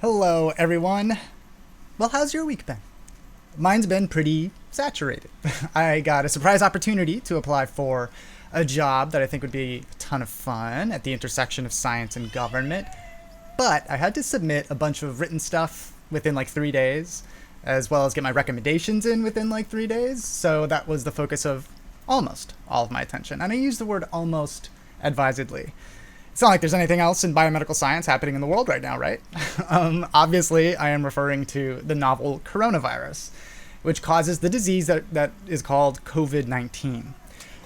Hello, everyone. Well, how's your week been? Mine's been pretty saturated. I got a surprise opportunity to apply for a job that I think would be a ton of fun at the intersection of science and government, but I had to submit a bunch of written stuff within like 3 days, as well as get my recommendations in within like 3 days, so that was the focus of almost all of my attention. And I use the word almost advisedly. It's not like there's anything else in biomedical science happening in the world right now, right? Obviously, I am referring to the novel coronavirus, which causes the disease that is called COVID-19.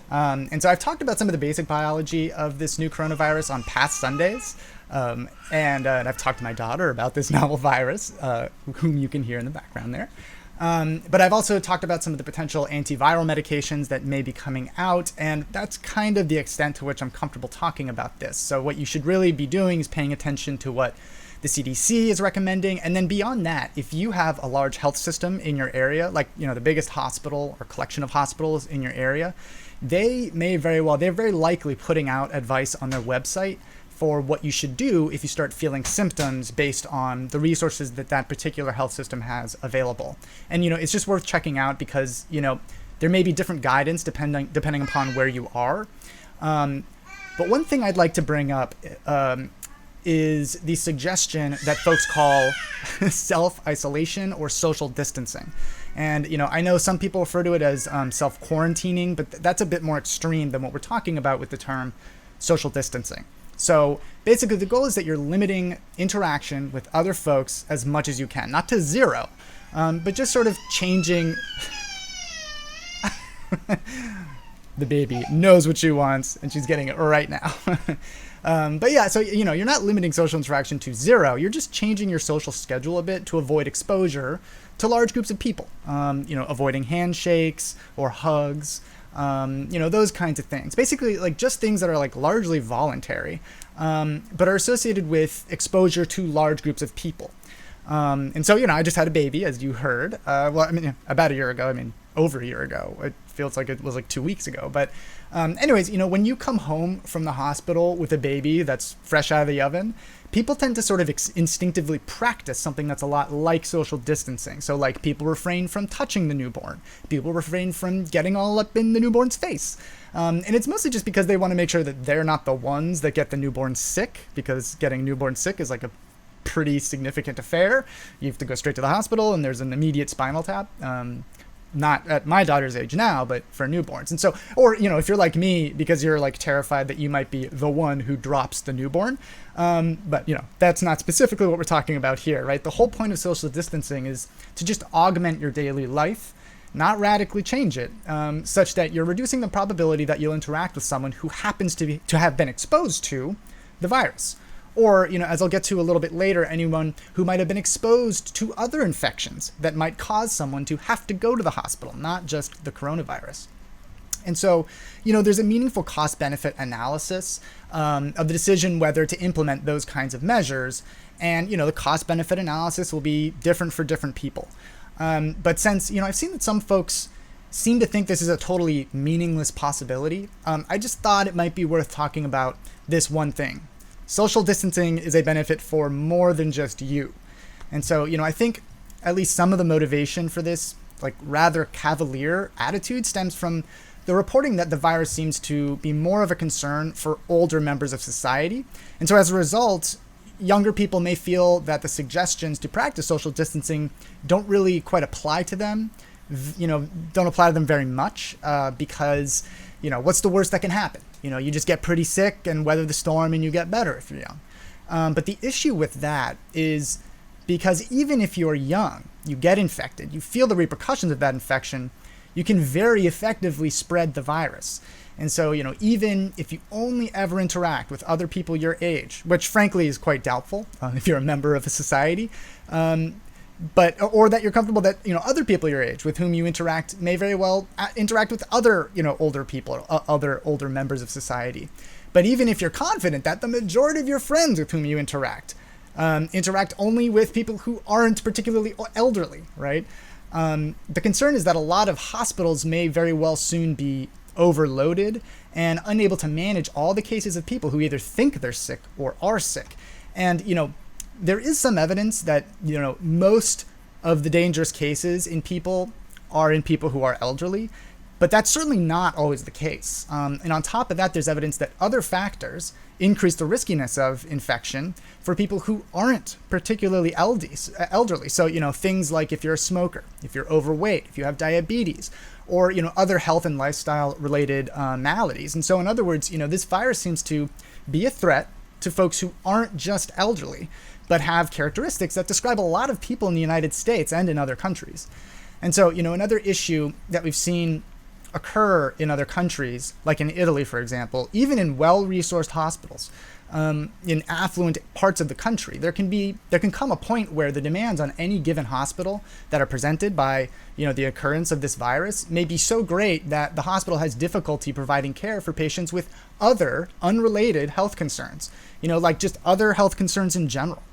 And so I've talked about some of the basic biology of this new coronavirus on past Sundays. And I've talked to my daughter about this novel virus, whom you can hear in the background there. But I've also talked about some of the potential antiviral medications that may be coming out, and that's kind of the extent to which I'm comfortable talking about this. So what you should really be doing is paying attention to what the CDC is recommending, and then beyond that, if you have a large health system in your area, like the biggest hospital or collection of hospitals in your area, they're very likely putting out advice on their website for what you should do if you start feeling symptoms based on the resources that particular health system has available. And, it's just worth checking out because, there may be different guidance depending upon where you are. But one thing I'd like to bring up is the suggestion that folks call self-isolation or social distancing. And, I know some people refer to it as self-quarantining, but that's a bit more extreme than what we're talking about with the term social distancing. So basically the goal is that you're limiting interaction with other folks as much as you can, not to zero, but just sort of changing. The baby knows what she wants and she's getting it right now. But yeah, so, you're not limiting social interaction to zero. You're just changing your social schedule a bit to avoid exposure to large groups of people, avoiding handshakes or hugs. Those kinds of things. Basically, like just things that are like largely voluntary, but are associated with exposure to large groups of people. And so, I just had a baby, as you heard. About a year ago. Over a year ago. It feels like it was like 2 weeks ago. But anyways, when you come home from the hospital with a baby that's fresh out of the oven, people tend to sort of instinctively practice something that's a lot like social distancing. So like people refrain from touching the newborn. People refrain from getting all up in the newborn's face. And it's mostly just because they want to make sure that they're not the ones that get the newborn sick, because getting newborn sick is like a pretty significant affair. You have to go straight to the hospital and there's an immediate spinal tap. Not at my daughter's age now, but for newborns. And so, or, if you're like me, because you're like terrified that you might be the one who drops the newborn. But, that's not specifically what we're talking about here, right? The whole point of social distancing is to just augment your daily life, not radically change it, such that you're reducing the probability that you'll interact with someone who happens to have been exposed to the virus. Or, as I'll get to a little bit later, anyone who might have been exposed to other infections that might cause someone to have to go to the hospital, not just the coronavirus. And so, there's a meaningful cost-benefit analysis of the decision whether to implement those kinds of measures. And, the cost-benefit analysis will be different for different people. But since, I've seen that some folks seem to think this is a totally meaningless possibility, I just thought it might be worth talking about this one thing. Social distancing is a benefit for more than just you. And so, I think at least some of the motivation for this, like rather cavalier attitude stems from the reporting that the virus seems to be more of a concern for older members of society. And so as a result, younger people may feel that the suggestions to practice social distancing don't really quite apply to them, don't apply to them very much because, what's the worst that can happen? You just get pretty sick and weather the storm and you get better if you're young. But the issue with that is because even if you're young, you get infected, you feel the repercussions of that infection, you can very effectively spread the virus. And so, even if you only ever interact with other people your age, which frankly is quite doubtful if you're a member of a society, or that you're comfortable that, other people your age with whom you interact may very well interact with other, older people or other older members of society. But even if you're confident that the majority of your friends with whom you interact only with people who aren't particularly elderly, right? The concern is that a lot of hospitals may very well soon be overloaded and unable to manage all the cases of people who either think they're sick or are sick. And, there is some evidence that, most of the dangerous cases in people are in people who are elderly, but that's certainly not always the case. And on top of that, there's evidence that other factors increase the riskiness of infection for people who aren't particularly elderly. So, things like if you're a smoker, if you're overweight, if you have diabetes, or, other health and lifestyle related maladies. And so in other words, this virus seems to be a threat to folks who aren't just elderly, but have characteristics that describe a lot of people in the United States and in other countries. And so, another issue that we've seen occur in other countries, like in Italy, for example, even in well-resourced hospitals, in affluent parts of the country, there can come a point where the demands on any given hospital that are presented by, the occurrence of this virus may be so great that the hospital has difficulty providing care for patients with other unrelated health concerns, like just other health concerns in general,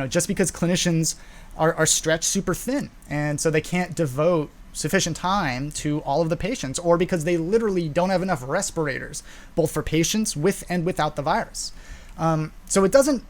just because clinicians are stretched super thin, and so they can't devote sufficient time to all of the patients, or because they literally don't have enough respirators, both for patients with and without the virus. So it doesn't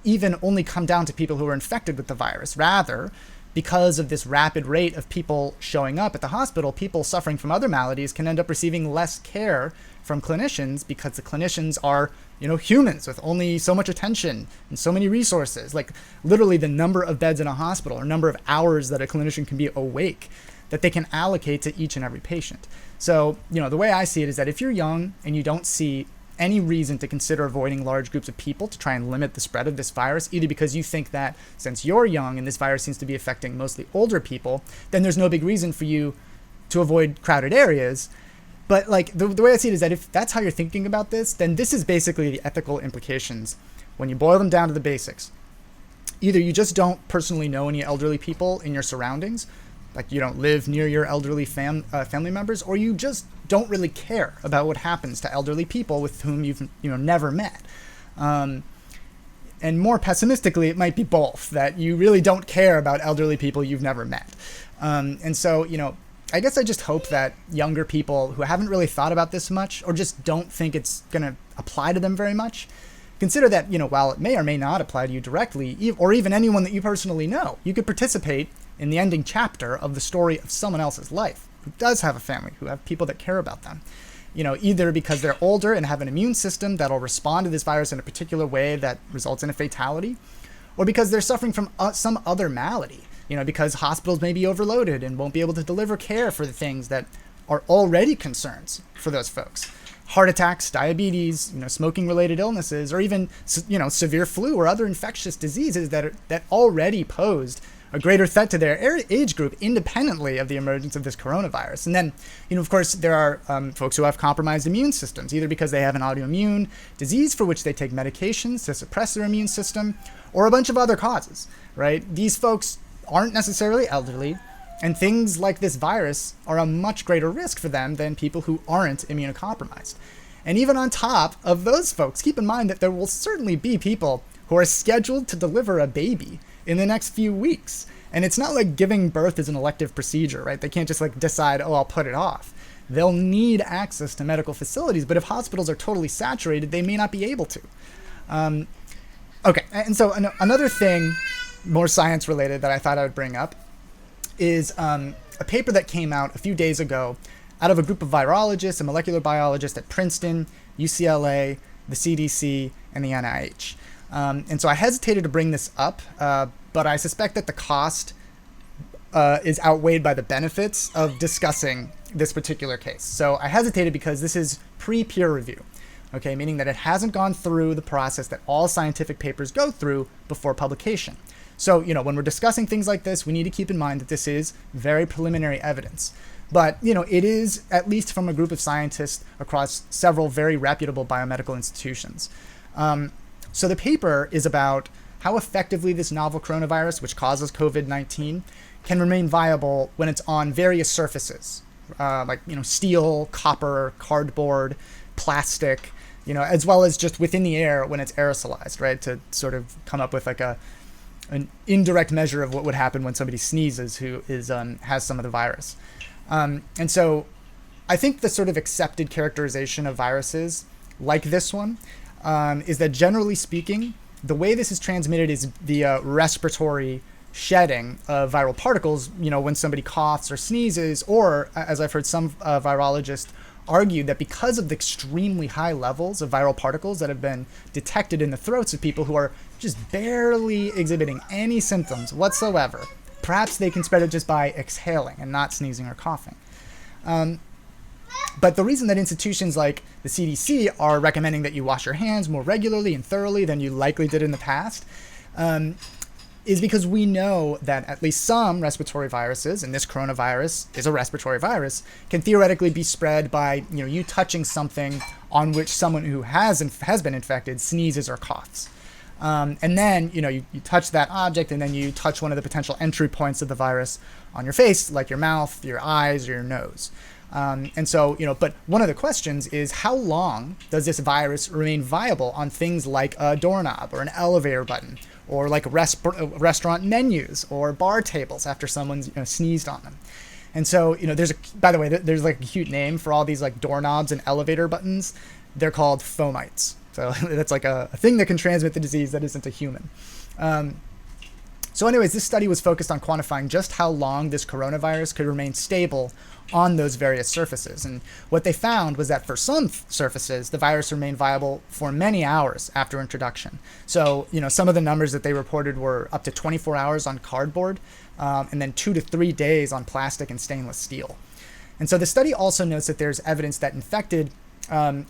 even only come down to people who are infected with the virus. Rather, because of this rapid rate of people showing up at the hospital, people suffering from other maladies can end up receiving less care from clinicians, because the clinicians are, humans with only so much attention and so many resources. Like literally the number of beds in a hospital, or number of hours that a clinician can be awake, that they can allocate to each and every patient. So, the way I see it is that if you're young and you don't see any reason to consider avoiding large groups of people to try and limit the spread of this virus, either because you think that since you're young and this virus seems to be affecting mostly older people, then there's no big reason for you to avoid crowded areas. But like the way I see it is that if that's how you're thinking about this, then this is basically the ethical implications when you boil them down to the basics. Either you just don't personally know any elderly people in your surroundings, like you don't live near your elderly family members, or you just don't really care about what happens to elderly people with whom you've never met. And more pessimistically, it might be both, that you really don't care about elderly people you've never met. And so, I guess I just hope that younger people who haven't really thought about this much, or just don't think it's going to apply to them very much, consider that, while it may or may not apply to you directly, or even anyone that you personally know, you could participate in the ending chapter of the story of someone else's life who does have a family, who have people that care about them. Either because they're older and have an immune system that'll respond to this virus in a particular way that results in a fatality, or because they're suffering from some other malady, because hospitals may be overloaded and won't be able to deliver care for the things that are already concerns for those folks. Heart attacks, diabetes, smoking-related illnesses, or even, severe flu or other infectious diseases that already posed a greater threat to their age group independently of the emergence of this coronavirus. And then, of course, there are folks who have compromised immune systems, either because they have an autoimmune disease for which they take medications to suppress their immune system, or a bunch of other causes, right? These folks aren't necessarily elderly, and things like this virus are a much greater risk for them than people who aren't immunocompromised. And even on top of those folks, keep in mind that there will certainly be people who are scheduled to deliver a baby in the next few weeks. And it's not like giving birth is an elective procedure, right? They can't just decide, I'll put it off. They'll need access to medical facilities, but if hospitals are totally saturated, they may not be able to. Okay, and so another thing, more science related, that I thought I would bring up is a paper that came out a few days ago out of a group of virologists and molecular biologists at Princeton, UCLA, the CDC, and the NIH. And so I hesitated to bring this up, but I suspect that the cost is outweighed by the benefits of discussing this particular case. So I hesitated because this is pre-peer review, okay, meaning that it hasn't gone through the process that all scientific papers go through before publication. So, when we're discussing things like this, we need to keep in mind that this is very preliminary evidence. But, it is at least from a group of scientists across several very reputable biomedical institutions. So the paper is about how effectively this novel coronavirus, which causes COVID-19, can remain viable when it's on various surfaces, like, steel, copper, cardboard, plastic, as well as just within the air when it's aerosolized, right? To sort of come up with an indirect measure of what would happen when somebody sneezes who has some of the virus. And so I think the sort of accepted characterization of viruses like this one is that generally speaking, the way this is transmitted is via respiratory shedding of viral particles, when somebody coughs or sneezes, or, as I've heard some virologists argue, that because of the extremely high levels of viral particles that have been detected in the throats of people who are just barely exhibiting any symptoms whatsoever, perhaps they can spread it just by exhaling and not sneezing or coughing. But the reason that institutions like the CDC are recommending that you wash your hands more regularly and thoroughly than you likely did in the past is because we know that at least some respiratory viruses, and this coronavirus is a respiratory virus, can theoretically be spread by you touching something on which someone who has been infected sneezes or coughs. And then you touch that object, and then you touch one of the potential entry points of the virus on your face, like your mouth, your eyes, or your nose. And so, but one of the questions is, how long does this virus remain viable on things like a doorknob or an elevator button, or like restaurant menus or bar tables after someone's sneezed on them? And so, by the way, there's like a cute name for all these like doorknobs and elevator buttons. They're called fomites. So that's like a thing that can transmit the disease that isn't a human. So anyways, this study was focused on quantifying just how long this coronavirus could remain stable on those various surfaces. And what they found was that for some surfaces, the virus remained viable for many hours after introduction. So, some of the numbers that they reported were up to 24 hours on cardboard, and then 2 to 3 days on plastic and stainless steel. And so the study also notes that there's evidence that infected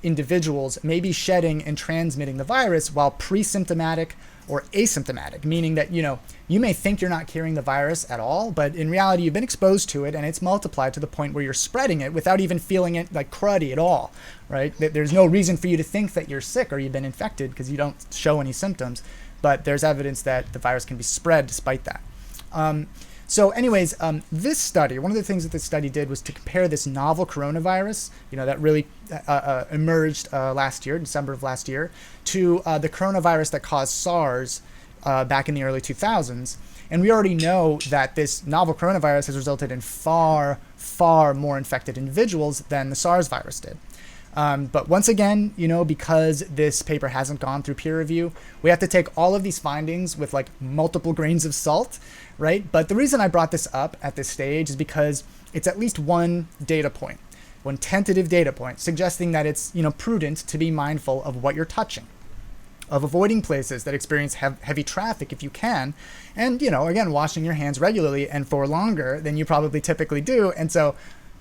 individuals may be shedding and transmitting the virus while pre-symptomatic or asymptomatic, meaning that, you may think you're not carrying the virus at all, but in reality, you've been exposed to it and it's multiplied to the point where you're spreading it without even feeling it like cruddy at all, right? There's no reason for you to think that you're sick or you've been infected because you don't show any symptoms, but there's evidence that the virus can be spread despite that. So anyways, this study, one of the things that this study did was to compare this novel coronavirus, that really emerged last year, December of last year, to the coronavirus that caused SARS back in the early 2000s. And we already know that this novel coronavirus has resulted in far, far more infected individuals than the SARS virus did. But once again, because this paper hasn't gone through peer review, we have to take all of these findings with like multiple grains of salt, right? But the reason I brought this up at this stage is because it's at least one data point, one tentative data point, suggesting that it's, prudent to be mindful of what you're touching, of avoiding places that experience heavy traffic if you can, and, again, washing your hands regularly and for longer than you probably typically do. And so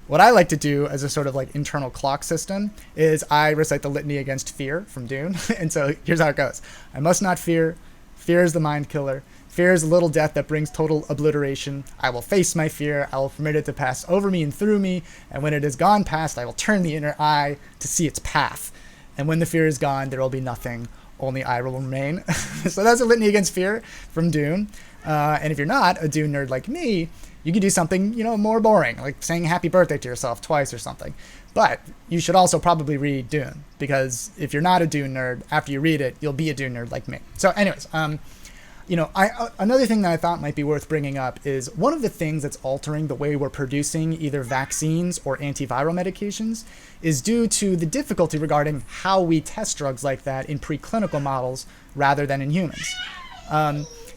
what I like to do as a sort of like internal clock system is I recite the litany against fear from Dune. And so here's how it goes. I must not fear. Fear is the mind killer. Fear is a little death that brings total obliteration. I will face my fear. I will permit it to pass over me and through me. And when it is gone past, I will turn the inner eye to see its path. And when the fear is gone, there will be nothing. Only I will remain. So that's a litany against fear from Dune. And if you're not a Dune nerd like me, you could do something, more boring, like saying happy birthday to yourself twice or something. But you should also probably read Dune, because if you're not a Dune nerd, after you read it, you'll be a Dune nerd like me. So anyways, another thing that I thought might be worth bringing up is one of the things that's altering the way we're producing either vaccines or antiviral medications is due to the difficulty regarding how we test drugs like that in preclinical models rather than in humans.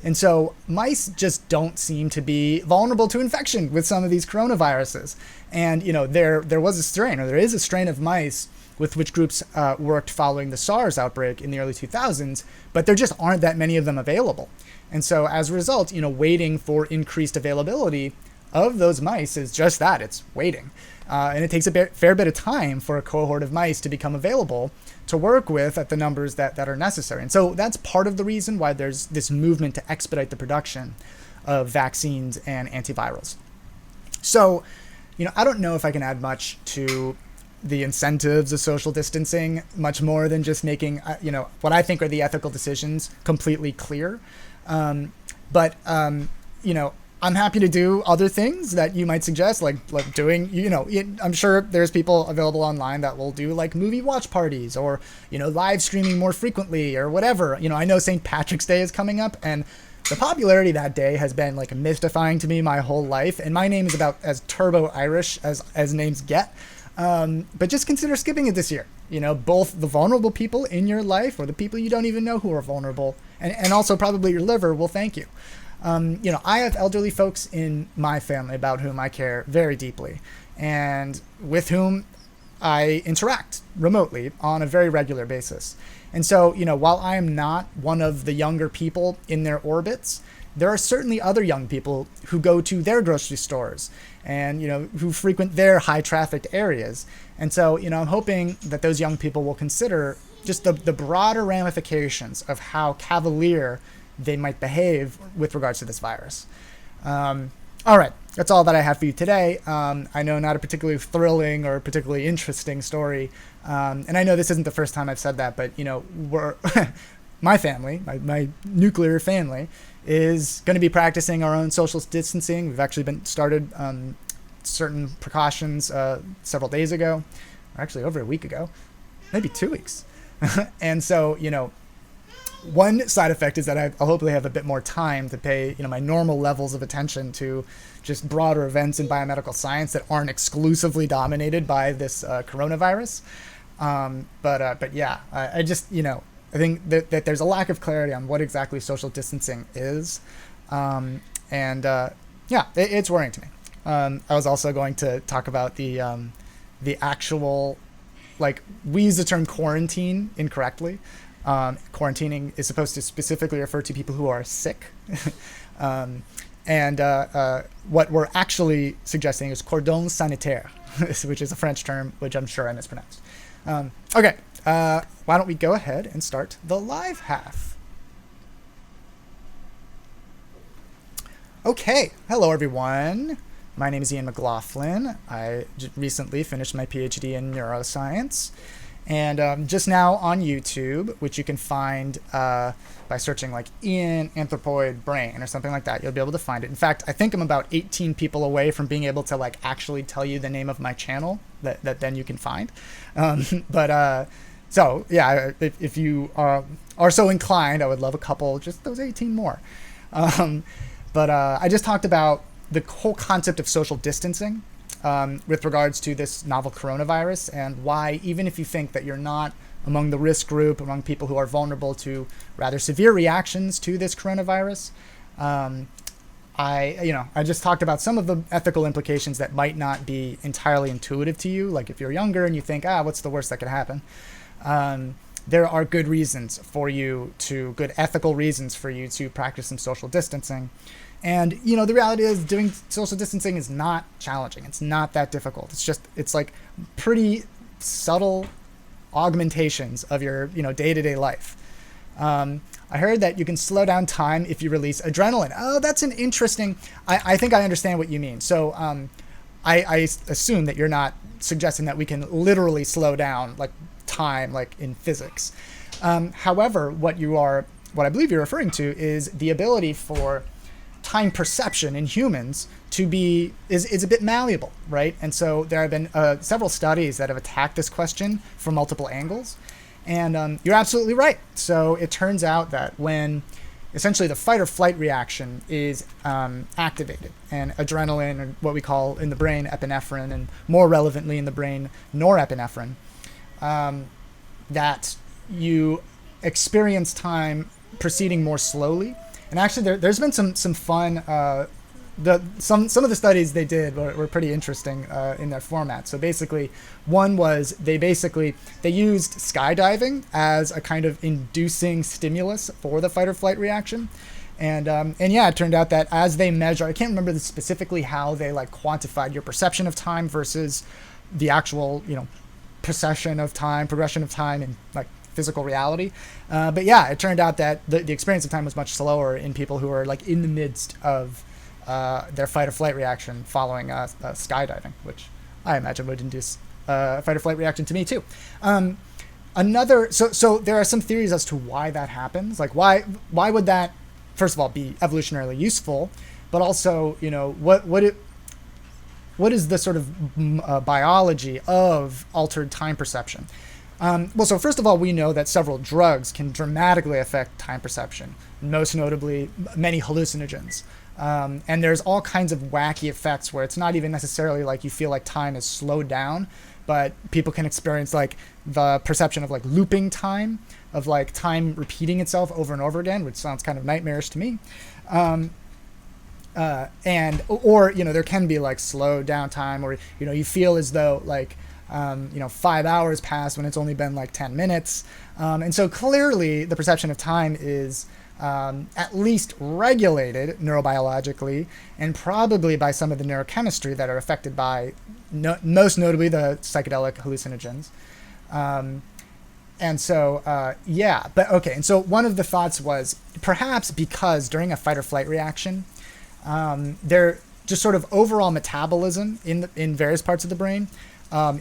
And so mice just don't seem to be vulnerable to infection with some of these coronaviruses. And, there was a strain, or there is a strain of mice with which groups worked following the SARS outbreak in the early 2000s, but there just aren't that many of them available. And so as a result, waiting for increased availability of those mice is just that, it's waiting. And it takes a fair bit of time for a cohort of mice to become available to work with at the numbers that are necessary. And so that's part of the reason why there's this movement to expedite the production of vaccines and antivirals. So, I don't know if I can add much to the incentives of social distancing, much more than just making, what I think are the ethical decisions completely clear. But I'm happy to do other things that you might suggest, like doing, I'm sure there's people available online that will do like movie watch parties or, live streaming more frequently or whatever. I know St. Patrick's Day is coming up, and the popularity that day has been like mystifying to me my whole life. And my name is about as turbo Irish as names get. But just consider skipping it this year. both the vulnerable people in your life or the people you don't even know who are vulnerable, and also probably your liver will thank you. I have elderly folks in my family about whom I care very deeply and with whom I interact remotely on a very regular basis. And so, while I am not one of the younger people in their orbits, there are certainly other young people who go to their grocery stores and, who frequent their high trafficked areas. And so, I'm hoping that those young people will consider just the broader ramifications of how cavalier they might behave with regards to this virus. All right, that's all that I have for you today. I know not a particularly thrilling or particularly interesting story. And I know this isn't the first time I've said that, but, we're my family, my nuclear family, is going to be practicing our own social distancing. We've actually started certain precautions several days ago, or actually over a week ago, maybe 2 weeks. And so, one side effect is that I'll hopefully have a bit more time to pay, my normal levels of attention to just broader events in biomedical science that aren't exclusively dominated by this coronavirus. But yeah, I just, I think that there's a lack of clarity on what exactly social distancing is. It's worrying to me. I was also going to talk about the actual, we use the term quarantine incorrectly. Quarantining is supposed to specifically refer to people who are sick. What we're actually suggesting is cordon sanitaire, which is a French term, which I'm sure I mispronounced. Okay, why don't we go ahead and start the live half. Okay, hello everyone. My name is Ian McLaughlin. I recently finished my PhD in neuroscience. And just now on YouTube, which you can find by searching Ian Anthropoid Brain or something like that, you'll be able to find it. In fact, I think I'm about 18 people away from being able to actually tell you the name of my channel that then you can find. So yeah, if you are so inclined, I would love a couple, just those 18 more. I just talked about the whole concept of social distancing with regards to this novel coronavirus, and why, even if you think that you're not among the risk group, among people who are vulnerable to rather severe reactions to this coronavirus, I just talked about some of the ethical implications that might not be entirely intuitive to you. Like if you're younger and you think, what's the worst that could happen? There are good ethical reasons for you to practice some social distancing. And, the reality is doing social distancing is not challenging. It's not that difficult. It's pretty subtle augmentations of your, day-to-day life. I heard that you can slow down time if you release adrenaline. Oh, that's an interesting, I think I understand what you mean. So I assume that you're not suggesting that we can literally slow down time, in physics. However, what I believe you're referring to is the ability for time perception in humans is a bit malleable, right? And so there have been several studies that have attacked this question from multiple angles. And you're absolutely right. So it turns out that when essentially the fight or flight reaction is activated, and adrenaline, or what we call in the brain epinephrine, and more relevantly in the brain norepinephrine, that you experience time proceeding more slowly. And actually, there's been some fun. Some of the studies they did were pretty interesting in their format. So basically, one was they used skydiving as a kind of inducing stimulus for the fight or flight reaction. And yeah, it turned out that as they measure, I can't remember specifically how they quantified your perception of time versus the actual progression of time in physical reality. But yeah, it turned out that the experience of time was much slower in people who are in the midst of their fight or flight reaction following skydiving, which I imagine would induce a fight or flight reaction to me too. So there are some theories as to why that happens. Why would that, first of all, be evolutionarily useful, but also, what is the sort of biology of altered time perception? So first of all, we know that several drugs can dramatically affect time perception, most notably many hallucinogens. And there's all kinds of wacky effects where it's not even necessarily you feel like time is slowed down, but people can experience like the perception of like looping time, of like time repeating itself over and over again, which sounds kind of nightmarish to me. Or there can be like slow down time, or you feel as though like 5 hours passed when it's only been like 10 minutes. And so clearly the perception of time is at least regulated neurobiologically, and probably by some of the neurochemistry that are affected by most notably the psychedelic hallucinogens. And so one of the thoughts was perhaps because during a fight or flight reaction, their just sort of overall metabolism in various parts of the brain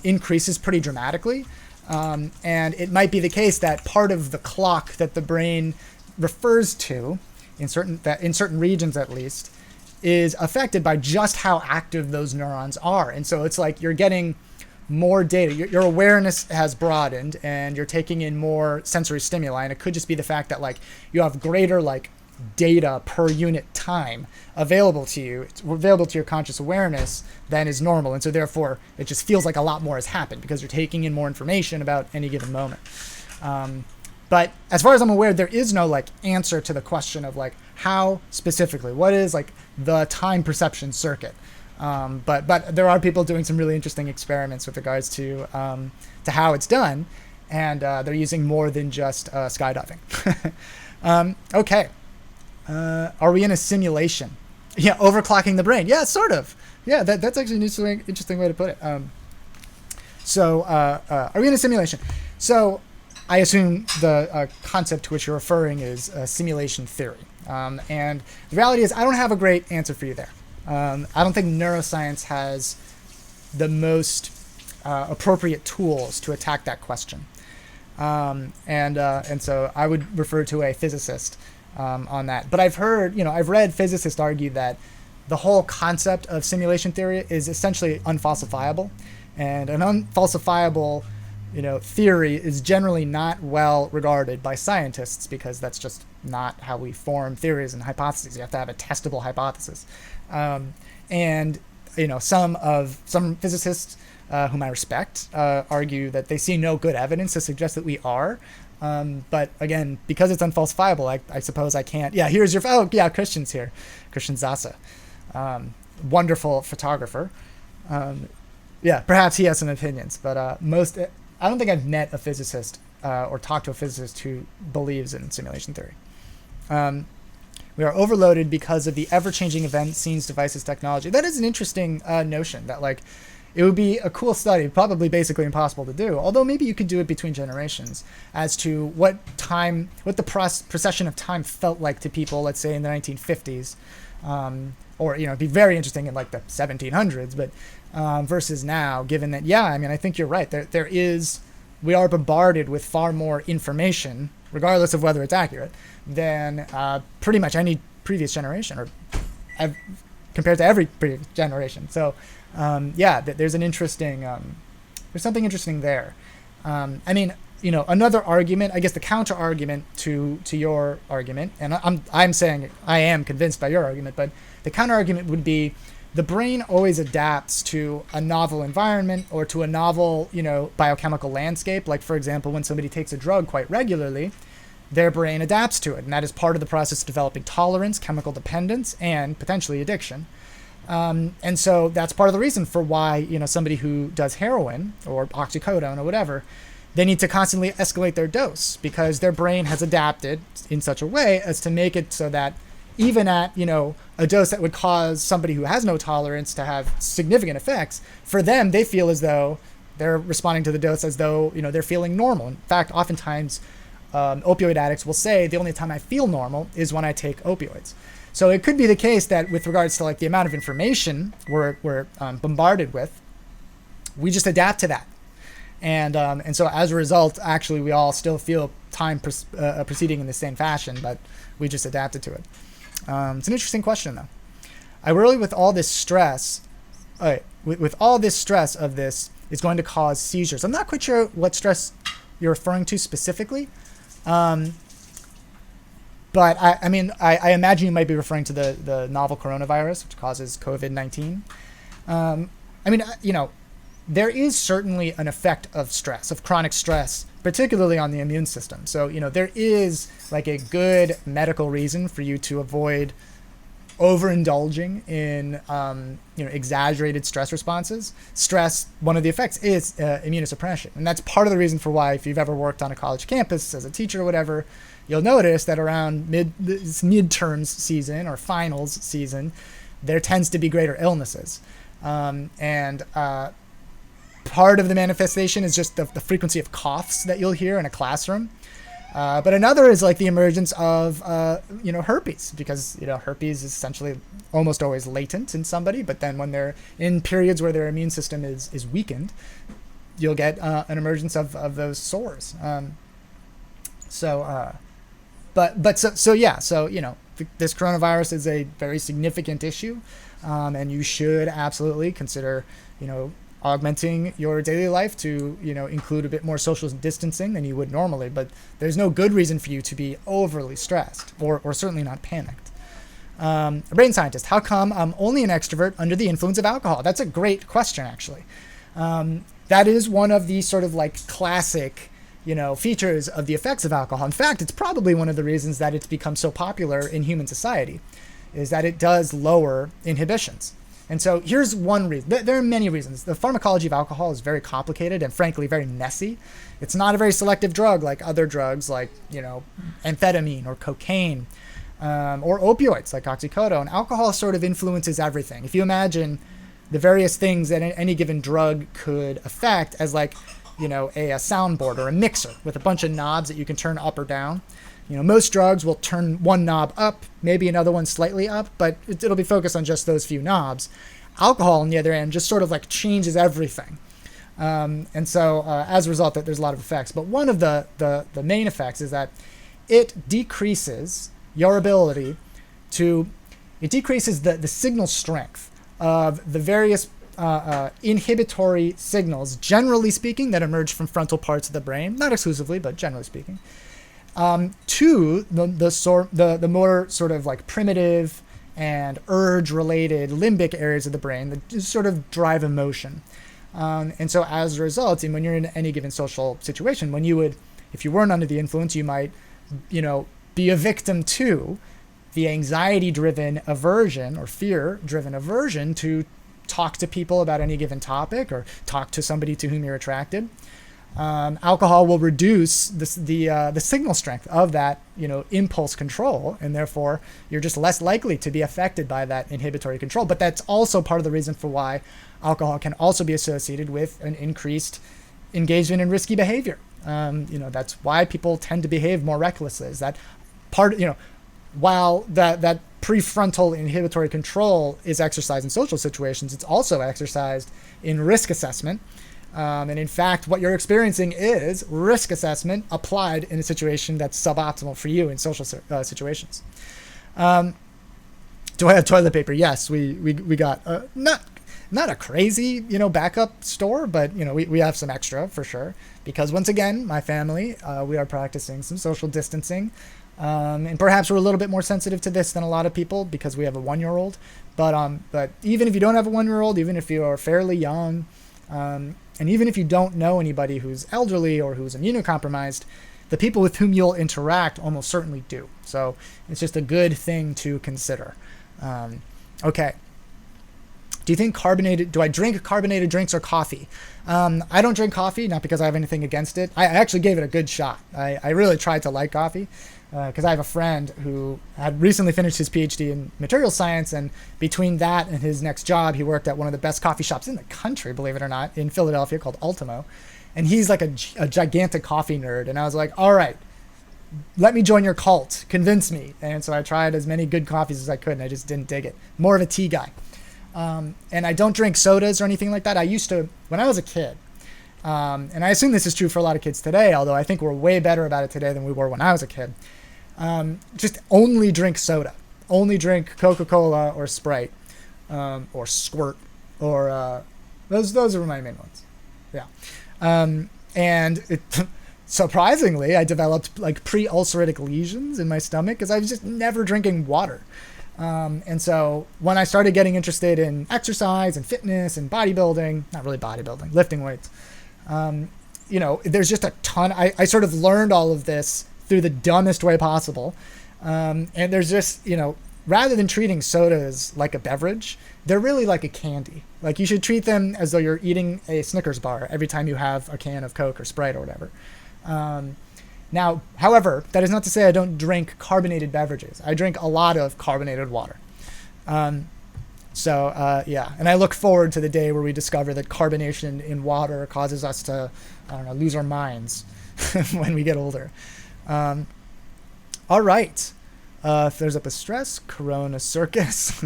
increases pretty dramatically. And it might be the case that part of the clock that the brain refers to, in certain regions at least, is affected by just how active those neurons are. And so it's like you're getting more data. Your awareness has broadened, and you're taking in more sensory stimuli. And it could just be the fact that like you have greater like data per unit time available to you, available to your conscious awareness than is normal. And so therefore it just feels like a lot more has happened because you're taking in more information about any given moment. But as far as I'm aware, there is no like answer to the question of like how specifically, what is like the time perception circuit. But there are people doing some really interesting experiments with regards to how it's done, and they're using more than just skydiving. Okay. Are we in a simulation? Yeah, overclocking the brain. Yeah, sort of. Yeah, that's actually an interesting way to put it. Are we in a simulation? So I assume the concept to which you're referring is simulation theory. And the reality is I don't have a great answer for you there. I don't think neuroscience has the most appropriate tools to attack that question. And so I would refer to a physicist on that. But I've read physicists argue that the whole concept of simulation theory is essentially unfalsifiable. And an unfalsifiable, theory is generally not well regarded by scientists because that's just not how we form theories and hypotheses. You have to have a testable hypothesis. And some physicists whom I respect argue that they see no good evidence to suggest that we are. But again, because it's unfalsifiable, I suppose I can't. Yeah, here's your. Oh, yeah, Christian's here. Christian Zasa, wonderful photographer. Yeah, perhaps he has some opinions, but I don't think I've met a physicist or talked to a physicist who believes in simulation theory. We are overloaded because of the ever-changing events, scenes, devices, technology. That is an interesting notion that like it would be a cool study, probably basically impossible to do, although maybe you could do it between generations as to what the procession of time felt like to people, let's say in the 1950s, or it'd be very interesting in like the 1700s, but versus now, given that, I think you're right. We are bombarded with far more information, regardless of whether it's accurate, than pretty much any previous generation, or compared to every previous generation. So, there's an interesting, there's something interesting there. Another argument, I guess the counter argument to your argument, and I'm saying I am convinced by your argument, but the counter argument would be the brain always adapts to a novel environment or to a novel, biochemical landscape. Like, for example, when somebody takes a drug quite regularly, their brain adapts to it. And that is part of the process of developing tolerance, chemical dependence, and potentially addiction. And so that's part of the reason for why, somebody who does heroin or oxycodone or whatever, they need to constantly escalate their dose because their brain has adapted in such a way as to make it so that even at, a dose that would cause somebody who has no tolerance to have significant effects, for them, they feel as though they're responding to the dose as though, they're feeling normal. In fact, oftentimes, opioid addicts will say the only time I feel normal is when I take opioids. So it could be the case that with regards to like the amount of information we're bombarded with, we just adapt to that. And so as a result, actually, we all still feel time proceeding in the same fashion, but we just adapted to it. It's an interesting question, though. I worry with all this stress, with all this stress of this is going to cause seizures. I'm not quite sure what stress you're referring to specifically. But I imagine you might be referring to the novel coronavirus, which causes COVID-19. there is certainly an effect of stress, of chronic stress, particularly on the immune system. So, there is like a good medical reason for you to avoid overindulging in, exaggerated stress responses. Stress, one of the effects is immunosuppression. And that's part of the reason for why, if you've ever worked on a college campus as a teacher or whatever, you'll notice that around midterms season or finals season, there tends to be greater illnesses. Part of the manifestation is just the frequency of coughs that you'll hear in a classroom. But another is like the emergence of, herpes, because, herpes is essentially almost always latent in somebody. But then when they're in periods where their immune system is weakened, you'll get an emergence of those sores. So this coronavirus is a very significant issue, and you should absolutely consider, augmenting your daily life to, include a bit more social distancing than you would normally. But there's no good reason for you to be overly stressed or certainly not panicked. A brain scientist, how come I'm only an extrovert under the influence of alcohol? That's a great question, actually. That is one of the sort of like classic, features of the effects of alcohol. In fact, it's probably one of the reasons that it's become so popular in human society, is that it does lower inhibitions. And so here's one reason. There are many reasons. The pharmacology of alcohol is very complicated and frankly very messy. It's not a very selective drug like other drugs like, amphetamine or cocaine, or opioids like oxycodone. Alcohol sort of influences everything. If you imagine the various things that any given drug could affect as like, a soundboard or a mixer with a bunch of knobs that you can turn up or down. Most drugs will turn one knob up, maybe another one slightly up, but it'll be focused on just those few knobs. Alcohol, on the other hand, just sort of like changes everything. And so as a result, there's a lot of effects. But one of the main effects is that it decreases your ability it decreases the signal strength of the various inhibitory signals, generally speaking, that emerge from frontal parts of the brain, not exclusively, but generally speaking, to the more sort of like primitive and urge-related limbic areas of the brain that just sort of drive emotion. And so as a result, when you're in any given social situation, if you weren't under the influence, you might, be a victim to the anxiety-driven aversion or fear-driven aversion to talk to people about any given topic or talk to somebody to whom you're attracted. Alcohol will reduce the signal strength of that, impulse control, and therefore you're just less likely to be affected by that inhibitory control. But that's also part of the reason for why alcohol can also be associated with an increased engagement in risky behavior. That's why people tend to behave more recklessly. Is that part? While that prefrontal inhibitory control is exercised in social situations, it's also exercised in risk assessment. And in fact, what you're experiencing is risk assessment applied in a situation that's suboptimal for you in social situations. Do I have toilet paper? Yes, we got not a crazy backup store, but we have some extra for sure, because once again, my family, we are practicing some social distancing, and perhaps we're a little bit more sensitive to this than a lot of people because we have a 1-year-old. But even if you don't have a 1-year-old, even if you are fairly young, and even if you don't know anybody who's elderly or who's immunocompromised, the people with whom you'll interact almost certainly do. So it's just a good thing to consider. Okay. Do I drink carbonated drinks or coffee? I don't drink coffee, not because I have anything against it. I actually gave it a good shot. I really tried to like coffee because I have a friend who had recently finished his PhD in materials science, and between that and his next job, he worked at one of the best coffee shops in the country, believe it or not, in Philadelphia called Ultimo. And he's like a gigantic coffee nerd. And I was like, all right, let me join your cult. Convince me. And so I tried as many good coffees as I could, and I just didn't dig it. More of a tea guy. And I don't drink sodas or anything like that. I used to when I was a kid. And I assume this is true for a lot of kids today, although I think we're way better about it today than we were when I was a kid. Just only drink soda. Only drink Coca-Cola or Sprite, or Squirt, or those are my main ones. Yeah. And surprisingly, I developed like pre-ulcerative lesions in my stomach because I was just never drinking water. And so when I started getting interested in exercise and fitness and bodybuilding, not really bodybuilding, lifting weights, there's just a ton. I sort of learned all of this through the dumbest way possible. And there's just, rather than treating sodas like a beverage, they're really like a candy. Like you should treat them as though you're eating a Snickers bar every time you have a can of Coke or Sprite or whatever. Now, however, that is not to say I don't drink carbonated beverages. I drink a lot of carbonated water. And I look forward to the day where we discover that carbonation in water causes us to, lose our minds when we get older. All right. Flares up with stress, Corona Circus.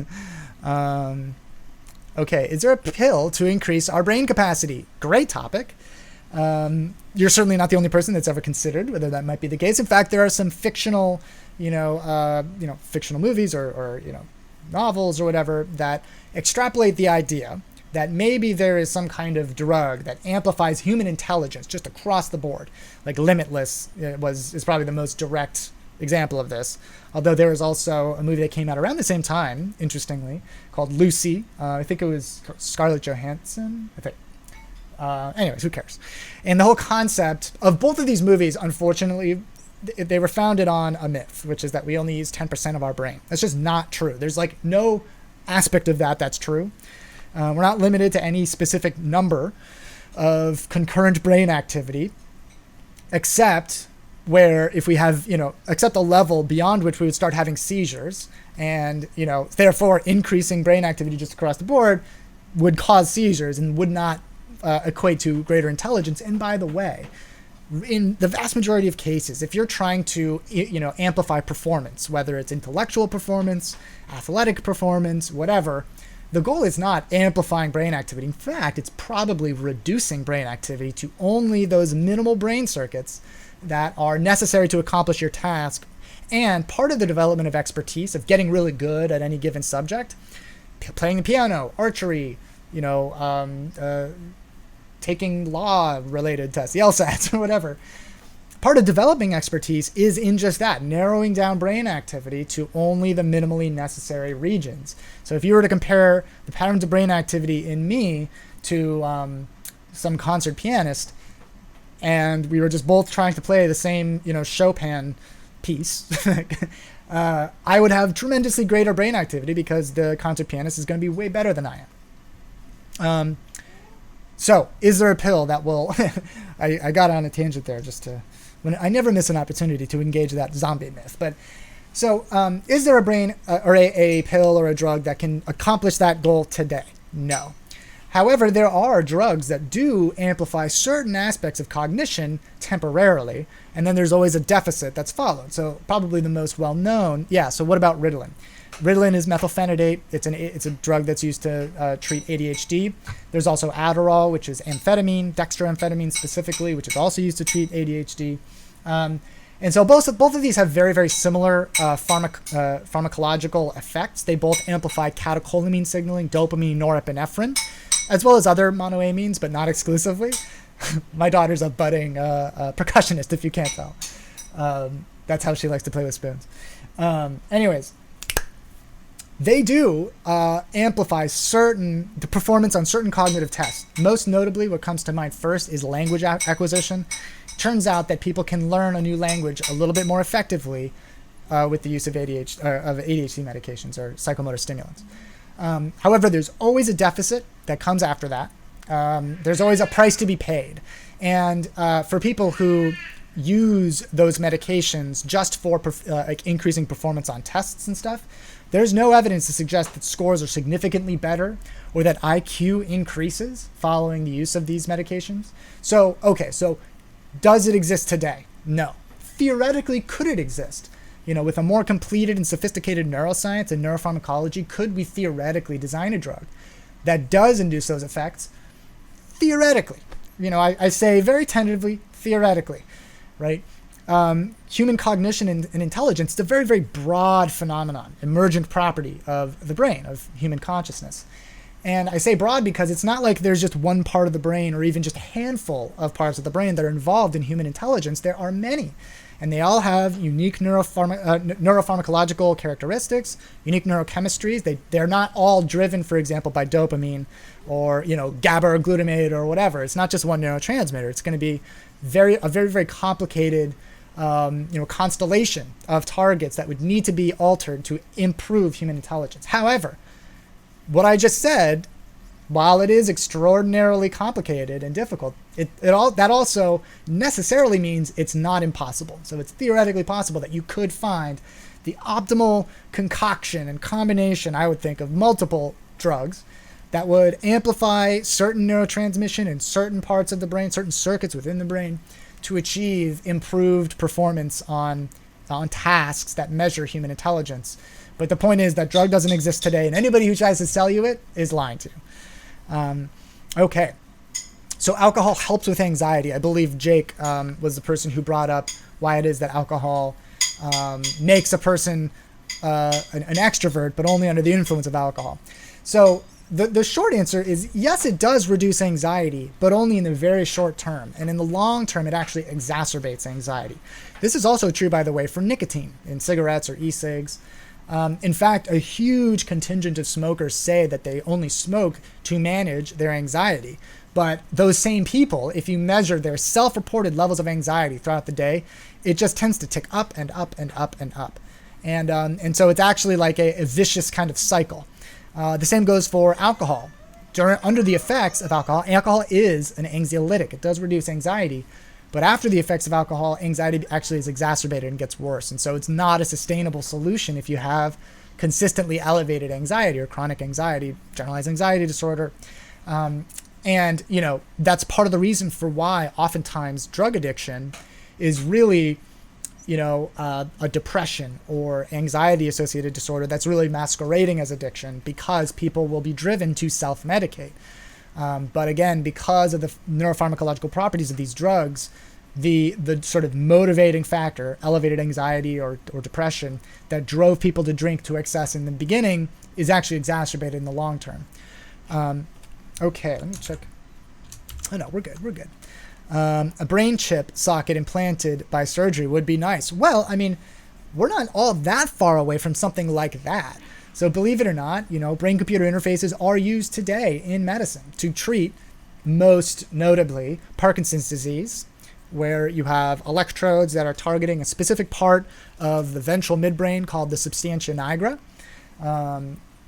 Okay, is there a pill to increase our brain capacity? Great topic. You're certainly not the only person that's ever considered whether that might be the case. In fact, there are some fictional, fictional movies or novels or whatever that extrapolate the idea that maybe there is some kind of drug that amplifies human intelligence just across the board. Like Limitless is probably the most direct example of this. Although there was also a movie that came out around the same time, interestingly, called Lucy. I think it was Scarlett Johansson. I think. Anyways, who cares? And the whole concept of both of these movies, unfortunately, they were founded on a myth, which is that we only use 10% of our brain. That's just not true. There's like no aspect of that that's true. We're not limited to any specific number of concurrent brain activity, except where if we have, except a level beyond which we would start having seizures and, therefore increasing brain activity just across the board would cause seizures and would not equate to greater intelligence. And by the way, in the vast majority of cases, if you're trying to, amplify performance, whether it's intellectual performance, athletic performance, whatever, the goal is not amplifying brain activity. In fact, it's probably reducing brain activity to only those minimal brain circuits that are necessary to accomplish your task. And part of the development of expertise, of getting really good at any given subject, playing the piano, archery, taking law-related tests, the LSATs or whatever. Part of developing expertise is in just that, narrowing down brain activity to only the minimally necessary regions. So if you were to compare the patterns of brain activity in me to some concert pianist, and we were just both trying to play the same, Chopin piece, I would have tremendously greater brain activity because the concert pianist is going to be way better than I am. So, is there a pill that will... I got on a tangent there I never miss an opportunity to engage that zombie myth. But so, is there a brain or a pill or a drug that can accomplish that goal today? No. However, there are drugs that do amplify certain aspects of cognition temporarily, and then there's always a deficit that's followed. So probably the most well-known... Yeah, so what about Ritalin? Ritalin is methylphenidate. It's a drug that's used to treat ADHD. There's also Adderall, which is amphetamine, dextroamphetamine specifically, which is also used to treat ADHD. And so both of these have very, very similar pharmacological effects. They both amplify catecholamine signaling, dopamine, norepinephrine, as well as other monoamines, but not exclusively. My daughter's a budding percussionist, if you can't tell. That's how she likes to play with spoons. Anyways, they do amplify the performance on certain cognitive tests. Most notably, what comes to mind first is language acquisition. Turns out that people can learn a new language a little bit more effectively with the use of ADHD medications or psychomotor stimulants. However, there's always a deficit that comes after that. There's always a price to be paid. And for people who use those medications just for increasing performance on tests and stuff, there's no evidence to suggest that scores are significantly better or that IQ increases following the use of these medications. So does it exist today? No. Theoretically, could it exist? With a more completed and sophisticated neuroscience and neuropharmacology, could we theoretically design a drug that does induce those effects? Theoretically. I say very tentatively, theoretically, right? Human cognition and intelligence is a very, very broad phenomenon, emergent property of the brain, of human consciousness. And I say broad because it's not like there's just one part of the brain or even just a handful of parts of the brain that are involved in human intelligence. There are many. and they all have unique neuropharmacological characteristics, unique neurochemistries. They're not all driven, for example, by dopamine or, GABA or glutamate or whatever. It's not just one neurotransmitter. It's going to be very, very complicated, constellation of targets that would need to be altered to improve human intelligence. However, what I just said, while it is extraordinarily complicated and difficult, that also necessarily means it's not impossible. So it's theoretically possible that you could find the optimal concoction and combination, I would think, of multiple drugs that would amplify certain neurotransmission in certain parts of the brain, certain circuits within the brain, to achieve improved performance on tasks that measure human intelligence. But the point is that drug doesn't exist today, and anybody who tries to sell you it is lying to you. Okay. So alcohol helps with anxiety. I believe Jake was the person who brought up why it is that alcohol makes a person an extrovert, but only under the influence of alcohol. So the short answer is yes, it does reduce anxiety, but only in the very short term. And in the long term, it actually exacerbates anxiety. This is also true, by the way, for nicotine in cigarettes or e-cigs. In fact, a huge contingent of smokers say that they only smoke to manage their anxiety. But those same people, if you measure their self-reported levels of anxiety throughout the day, it just tends to tick up and up and up and up. And so it's actually like a vicious kind of cycle. The same goes for alcohol. Under the effects of alcohol, alcohol is an anxiolytic. It does reduce anxiety. But after the effects of alcohol, anxiety actually is exacerbated and gets worse. And so it's not a sustainable solution if you have consistently elevated anxiety or chronic anxiety, generalized anxiety disorder. And, that's part of the reason for why oftentimes drug addiction is really, a depression or anxiety-associated disorder that's really masquerading as addiction, because people will be driven to self-medicate. But again, because of the neuropharmacological properties of these drugs, the sort of motivating factor, elevated anxiety or depression, that drove people to drink to excess in the beginning is actually exacerbated in the long term. Okay, let me check. Oh no, we're good. A brain chip socket implanted by surgery would be nice. Well, I mean, we're not all that far away from something like that. So believe it or not, brain-computer interfaces are used today in medicine to treat, most notably, Parkinson's disease, where you have electrodes that are targeting a specific part of the ventral midbrain called the substantia nigra,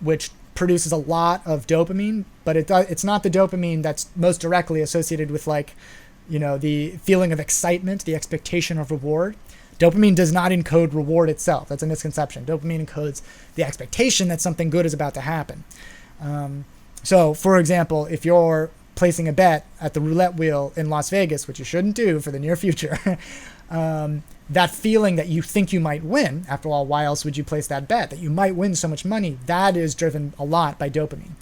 which produces a lot of dopamine, but it's not the dopamine that's most directly associated with the feeling of excitement, the expectation of reward. Dopamine does not encode reward itself. That's a misconception. Dopamine encodes the expectation that something good is about to happen. So, for example, if you're placing a bet at the roulette wheel in Las Vegas, which you shouldn't do for the near future, that feeling that you think you might win, after all, why else would you place that bet, that you might win so much money, that is driven a lot by dopamine.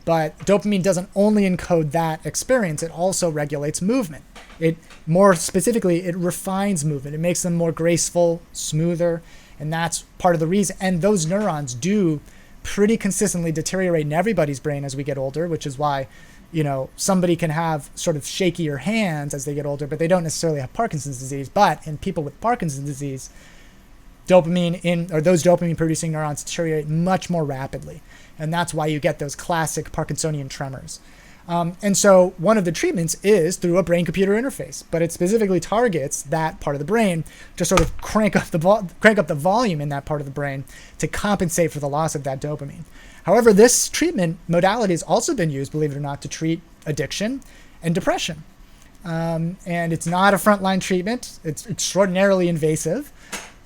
But dopamine doesn't only encode that experience, it also regulates movement. More specifically, it refines movement. It makes them more graceful, smoother, and that's part of the reason. And those neurons do pretty consistently deteriorate in everybody's brain as we get older, which is why, somebody can have sort of shakier hands as they get older, but they don't necessarily have Parkinson's disease. But in people with Parkinson's disease, those dopamine-producing neurons deteriorate much more rapidly. And that's why you get those classic Parkinsonian tremors. And so one of the treatments is through a brain-computer interface, but it specifically targets that part of the brain to sort of crank up the volume in that part of the brain to compensate for the loss of that dopamine. However, this treatment modality has also been used, believe it or not, to treat addiction and depression. And it's not a frontline treatment. It's extraordinarily invasive,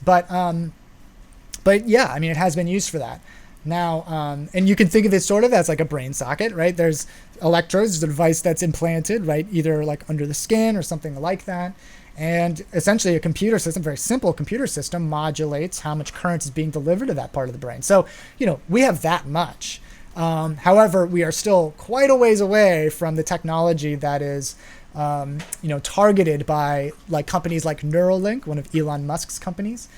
but yeah, I mean, it has been used for that. Now, and you can think of it sort of as like a brain socket, right? There's electrodes, the device that's implanted, right? Either like under the skin or something like that. And essentially a computer system, very simple computer system, modulates how much current is being delivered to that part of the brain. So, we have that much. However, we are still quite a ways away from the technology that is, targeted by like companies like Neuralink, one of Elon Musk's companies,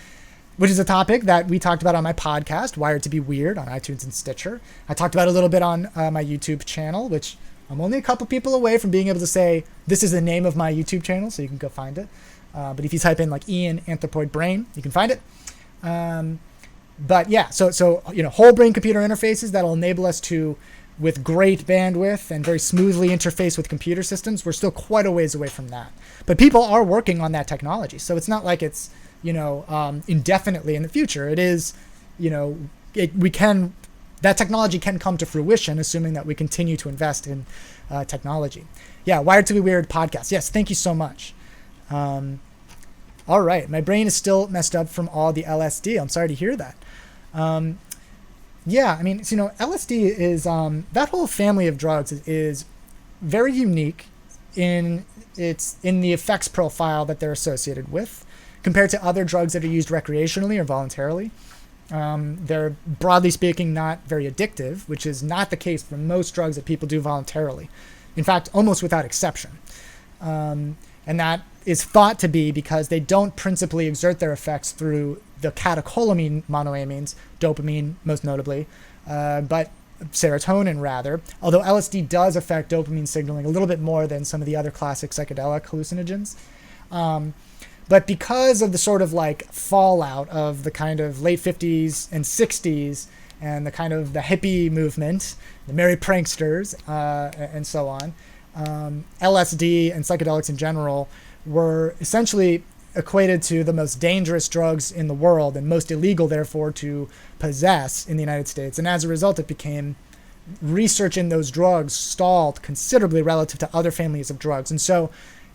which is a topic that we talked about on my podcast, Wired to be Weird, on iTunes and Stitcher. I talked about it a little bit on my YouTube channel, which I'm only a couple people away from being able to say, this is the name of my YouTube channel, so you can go find it. But if you type in like Ian anthropoid brain, you can find it. But yeah, so whole brain computer interfaces that'll enable us to, with great bandwidth and very smoothly interface with computer systems. We're still quite a ways away from that. But people are working on that technology. So it's not like it's, indefinitely in the future. It is, that technology can come to fruition, assuming that we continue to invest in technology. Yeah, Wired to be Weird podcast. Yes, thank you so much. All right, my brain is still messed up from all the LSD. I'm sorry to hear that. Yeah, I mean, LSD is, that whole family of drugs is very unique in the effects profile that they're associated with compared to other drugs that are used recreationally or voluntarily. They're, broadly speaking, not very addictive, which is not the case for most drugs that people do voluntarily. In fact, almost without exception. And that is thought to be because they don't principally exert their effects through the catecholamine monoamines, dopamine most notably, but serotonin rather, although LSD does affect dopamine signaling a little bit more than some of the other classic psychedelic hallucinogens. But because of the sort of like fallout of the kind of late 50s and 60s and the kind of the hippie movement, the merry pranksters, and so on, LSD and psychedelics in general were essentially equated to the most dangerous drugs in the world and most illegal, therefore, to possess in the United States. And as a result, it became research in those drugs stalled considerably relative to other families of drugs. And so,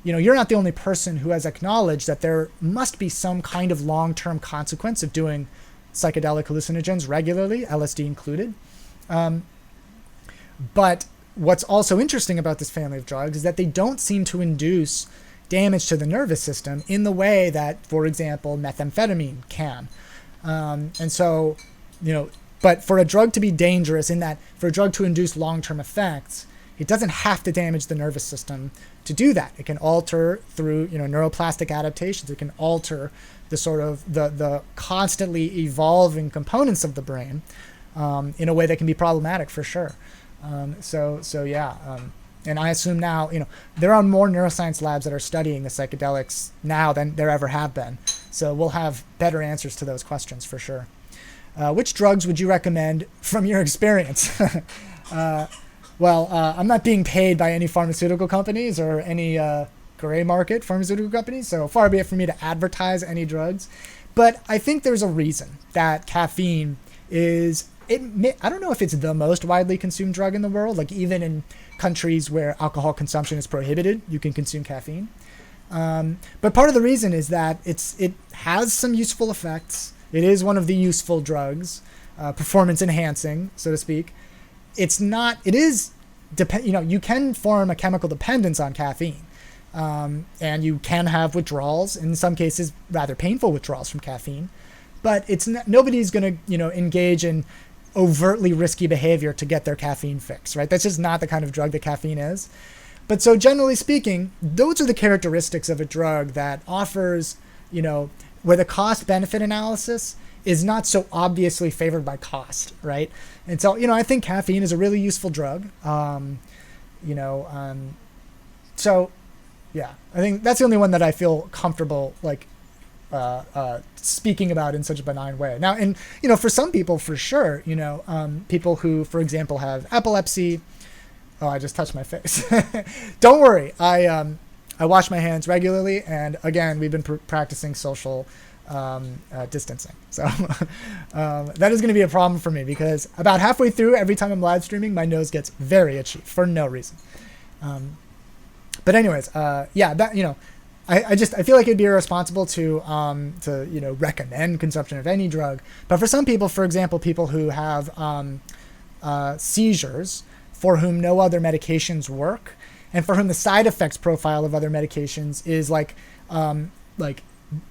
you're not the only person who has acknowledged that there must be some kind of long-term consequence of doing psychedelic hallucinogens regularly, LSD included. But what's also interesting about this family of drugs is that they don't seem to induce damage to the nervous system in the way that, for example, methamphetamine can. And so, but for a drug to be dangerous, in that for a drug to induce long-term effects, it doesn't have to damage the nervous system to do that. It can alter through, neuroplastic adaptations. It can alter the sort of the constantly evolving components of the brain in a way that can be problematic for sure. And I assume now, there are more neuroscience labs that are studying the psychedelics now than there ever have been. So we'll have better answers to those questions for sure. Which drugs would you recommend from your experience? I'm not being paid by any pharmaceutical companies or any gray market pharmaceutical companies, so far be it for me to advertise any drugs. But I think there's a reason that caffeine is, I don't know if it's the most widely consumed drug in the world. Like even in countries where alcohol consumption is prohibited, you can consume caffeine. But part of the reason is that it has some useful effects. It is one of the useful drugs, performance enhancing, so to speak. You can form a chemical dependence on caffeine. And you can have withdrawals, in some cases rather painful withdrawals from caffeine. But nobody's going to, engage in overtly risky behavior to get their caffeine fix, right? That's just not the kind of drug that caffeine is. But so generally speaking, those are the characteristics of a drug that offers, where the cost-benefit analysis is not so obviously favored by cost, right? And so, I think caffeine is a really useful drug. So, yeah, I think that's the only one that I feel comfortable, speaking about in such a benign way. Now, and, for some people, for sure, people who, for example, have epilepsy. Oh, I just touched my face. Don't worry. I wash my hands regularly. And again, we've been practicing social distancing. So that is going to be a problem for me because about halfway through, every time I'm live streaming, my nose gets very itchy for no reason. But anyways, I feel like it'd be irresponsible to recommend consumption of any drug. But for some people, for example, people who have seizures for whom no other medications work, and for whom the side effects profile of other medications is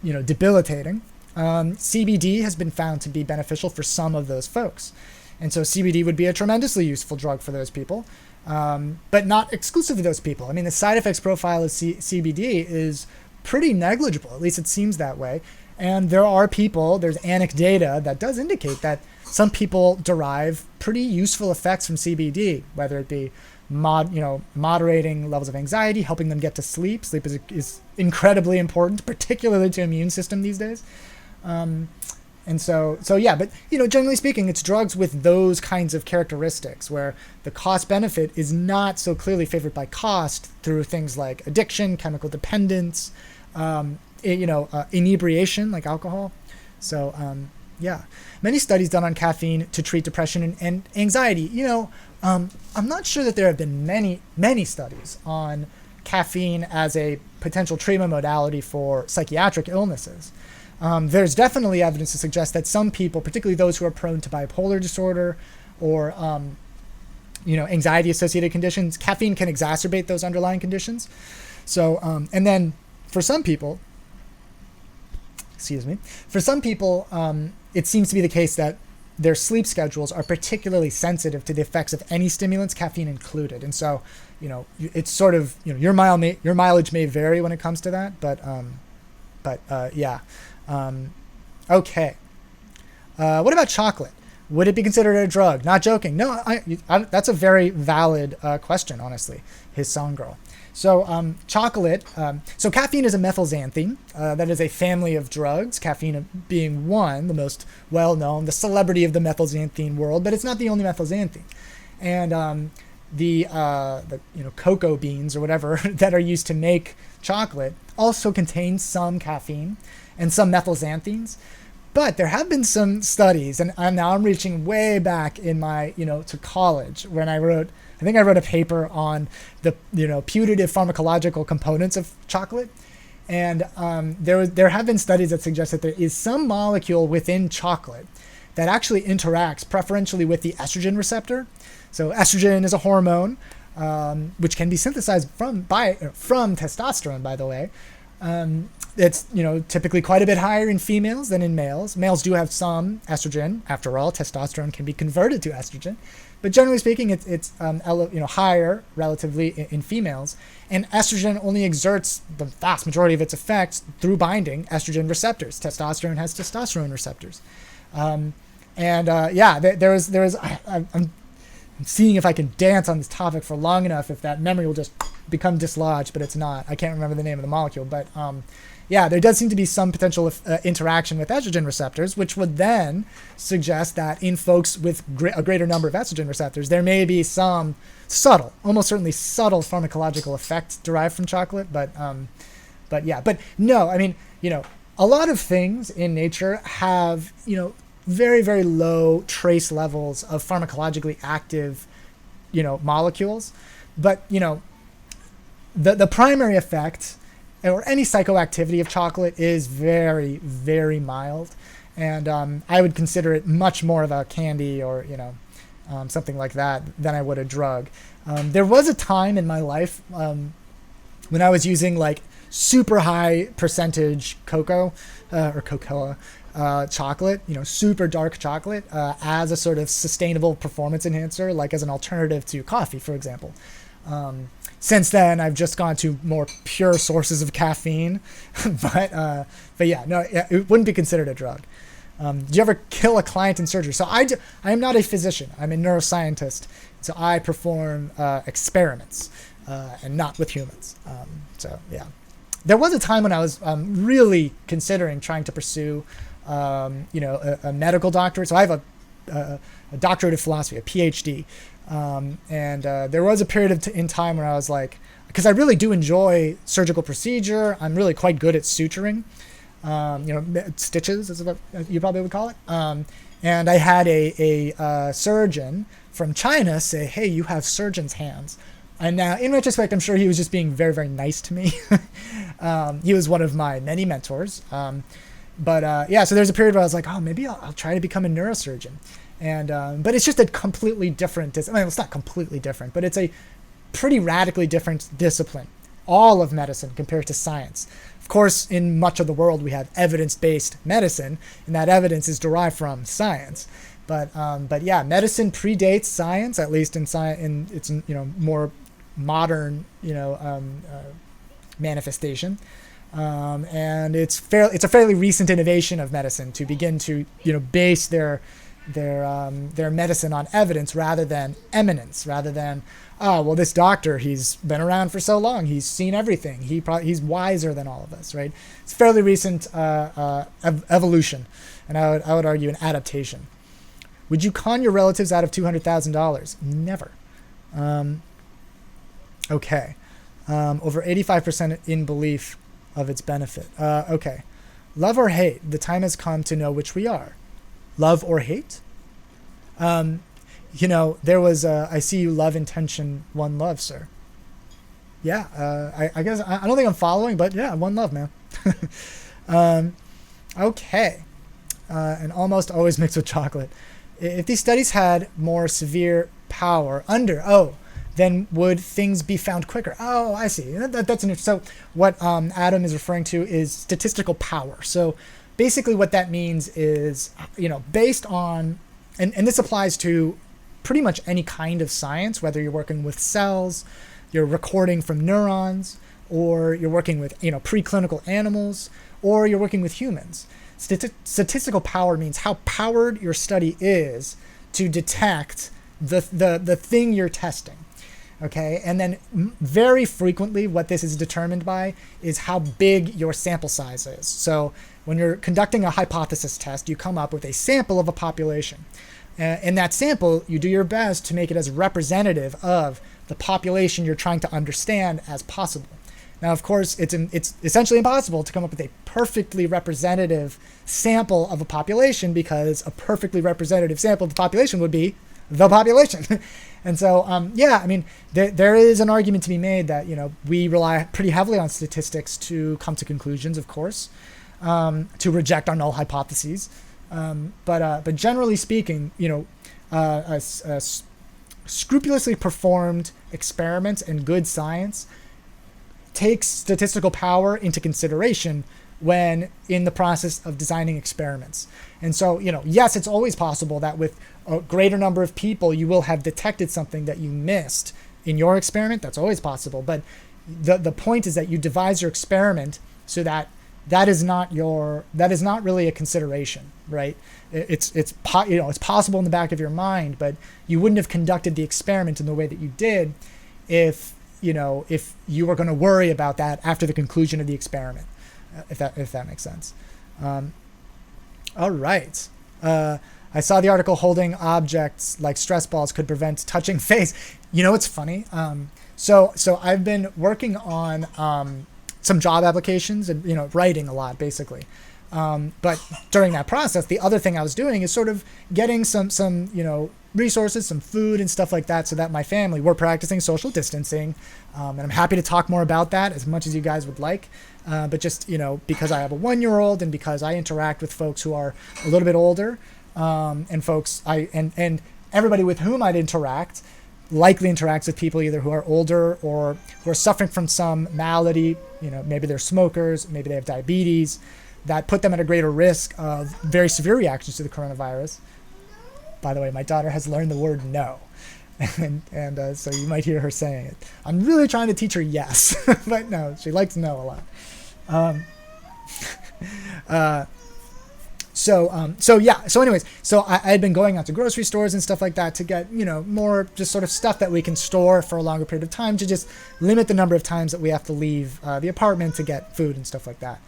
debilitating, CBD has been found to be beneficial for some of those folks. And so CBD would be a tremendously useful drug for those people. But not exclusively those people. I mean, the side effects profile of CBD is pretty negligible. At least it seems that way. And there's anecdata that does indicate that some people derive pretty useful effects from CBD, whether it be moderating levels of anxiety, helping them get to sleep. Sleep is incredibly important, particularly to immune system these days. And so yeah, but generally speaking, it's drugs with those kinds of characteristics where the cost benefit is not so clearly favored by cost through things like addiction, chemical dependence, inebriation like alcohol. So yeah, many studies done on caffeine to treat depression and anxiety. I'm not sure that there have been many studies on caffeine as a potential treatment modality for psychiatric illnesses. There's definitely evidence to suggest that some people, particularly those who are prone to bipolar disorder or anxiety-associated conditions, caffeine can exacerbate those underlying conditions. So, and then for some people, it seems to be the case that their sleep schedules are particularly sensitive to the effects of any stimulants, caffeine included. And so, it's sort of, your mileage may vary when it comes to that, but yeah. Okay. What about chocolate? Would it be considered a drug? Not joking. No, that's a very valid question, honestly. His song girl. So chocolate. So caffeine is a methylxanthine. That is a family of drugs. Caffeine being one, the most well-known, the celebrity of the methylxanthine world. But it's not the only methylxanthine. And the cocoa beans or whatever that are used to make chocolate also contain some caffeine and some methylxanthines. But there have been some studies, and I'm reaching way back in my, to college when I wrote a paper on the, putative pharmacological components of chocolate. And there have been studies that suggest that there is some molecule within chocolate that actually interacts preferentially with the estrogen receptor. So estrogen is a hormone, which can be synthesized from testosterone, by the way. It's typically quite a bit higher in females than in males. Males do have some estrogen. After all, testosterone can be converted to estrogen, but generally speaking, it's higher relatively in females. And estrogen only exerts the vast majority of its effects through binding estrogen receptors. Testosterone has testosterone receptors, I'm seeing if I can dance on this topic for long enough, if that memory will just become dislodged, but it's not. I can't remember the name of the molecule, but there does seem to be some potential interaction with estrogen receptors, which would then suggest that in folks with a greater number of estrogen receptors, there may be some subtle, almost certainly subtle pharmacological effect derived from chocolate. But no, a lot of things in nature have, very, very low trace levels of pharmacologically active, molecules. But, the primary effect or any psychoactivity of chocolate is very, very mild. And I would consider it much more of a candy or, something like that than I would a drug. There was a time in my life when I was using like super high percentage cocoa or cocoa chocolate, super dark chocolate as a sort of sustainable performance enhancer, like as an alternative to coffee, for example. Since then, I've just gone to more pure sources of caffeine, but yeah, no, it wouldn't be considered a drug. Do you ever kill a client in surgery? So I am not a physician. I'm a neuroscientist, so I perform experiments and not with humans. So yeah, there was a time when I was really considering trying to pursue, a medical doctorate. So I have a doctorate of philosophy, a PhD. And there was a period in time where I was like, because I really do enjoy surgical procedure. I'm really quite good at suturing, stitches is what you probably would call it. And I had a surgeon from China say, "Hey, you have surgeon's hands." And now, in retrospect, I'm sure he was just being very, very nice to me. He was one of my many mentors. So there's a period where I was like, oh, maybe I'll try to become a neurosurgeon. And but it's just a completely different, it's not completely different, but it's a pretty radically different discipline, all of medicine compared to science. Of course, in much of the world, we have evidence-based medicine, and that evidence is derived from science. But yeah, medicine predates science, at least in its more modern manifestation. And it's a fairly recent innovation of medicine to begin to base their their medicine on evidence rather than eminence, rather than, oh, well, this doctor, he's been around for so long, he's seen everything, he's wiser than all of us, right? It's fairly recent evolution, and I would argue an adaptation. Would you con your relatives out of $200,000? Never. Okay. Over 85% in belief of its benefit. Okay. Love or hate? The time has come to know which we are. Love or hate? There was I see you love intention, one love, sir. Yeah, I guess I don't think I'm following, but yeah, one love, man. Okay. And almost always mixed with chocolate. If these studies had more severe power then would things be found quicker? Oh, I see. That's an so what Adam is referring to is statistical power. So basically what that means is, based on, and this applies to pretty much any kind of science, whether you're working with cells, you're recording from neurons, or you're working with, preclinical animals, or you're working with humans. Statistical power means how powered your study is to detect the thing you're testing. Okay, and then very frequently what this is determined by is how big your sample size is. So when you're conducting a hypothesis test, you come up with a sample of a population. In that sample, you do your best to make it as representative of the population you're trying to understand as possible. Now, of course, it's essentially impossible to come up with a perfectly representative sample of a population, because a perfectly representative sample of the population would be the population. And so, there is an argument to be made that, we rely pretty heavily on statistics to come to conclusions, of course, to reject our null hypotheses. But generally speaking, scrupulously performed experiments and good science takes statistical power into consideration when in the process of designing experiments. And so, yes, it's always possible that with a greater number of people, you will have detected something that you missed in your experiment. That's always possible. But the point is that you devise your experiment so that is not really a consideration, right? It's possible in the back of your mind, but you wouldn't have conducted the experiment in the way that you did if you were going to worry about that after the conclusion of the experiment, if that makes sense. All right. I saw the article holding objects like stress balls could prevent touching face. It's funny. So I've been working on some job applications and, writing a lot, basically. But during that process, the other thing I was doing is sort of getting some resources, some food and stuff like that, so that my family, we're practicing social distancing. And I'm happy to talk more about that as much as you guys would like. But just, because I have a 1-year-old and because I interact with folks who are a little bit older, and folks and everybody with whom I'd interact likely interacts with people either who are older or who are suffering from some malady, maybe they're smokers, maybe they have diabetes, that put them at a greater risk of very severe reactions to the coronavirus. By the way, my daughter has learned the word no. And so you might hear her saying it. I'm really trying to teach her yes, but no, she likes no a lot. So anyways, I had been going out to grocery stores and stuff like that to get, more just sort of stuff that we can store for a longer period of time to just limit the number of times that we have to leave the apartment to get food and stuff like that.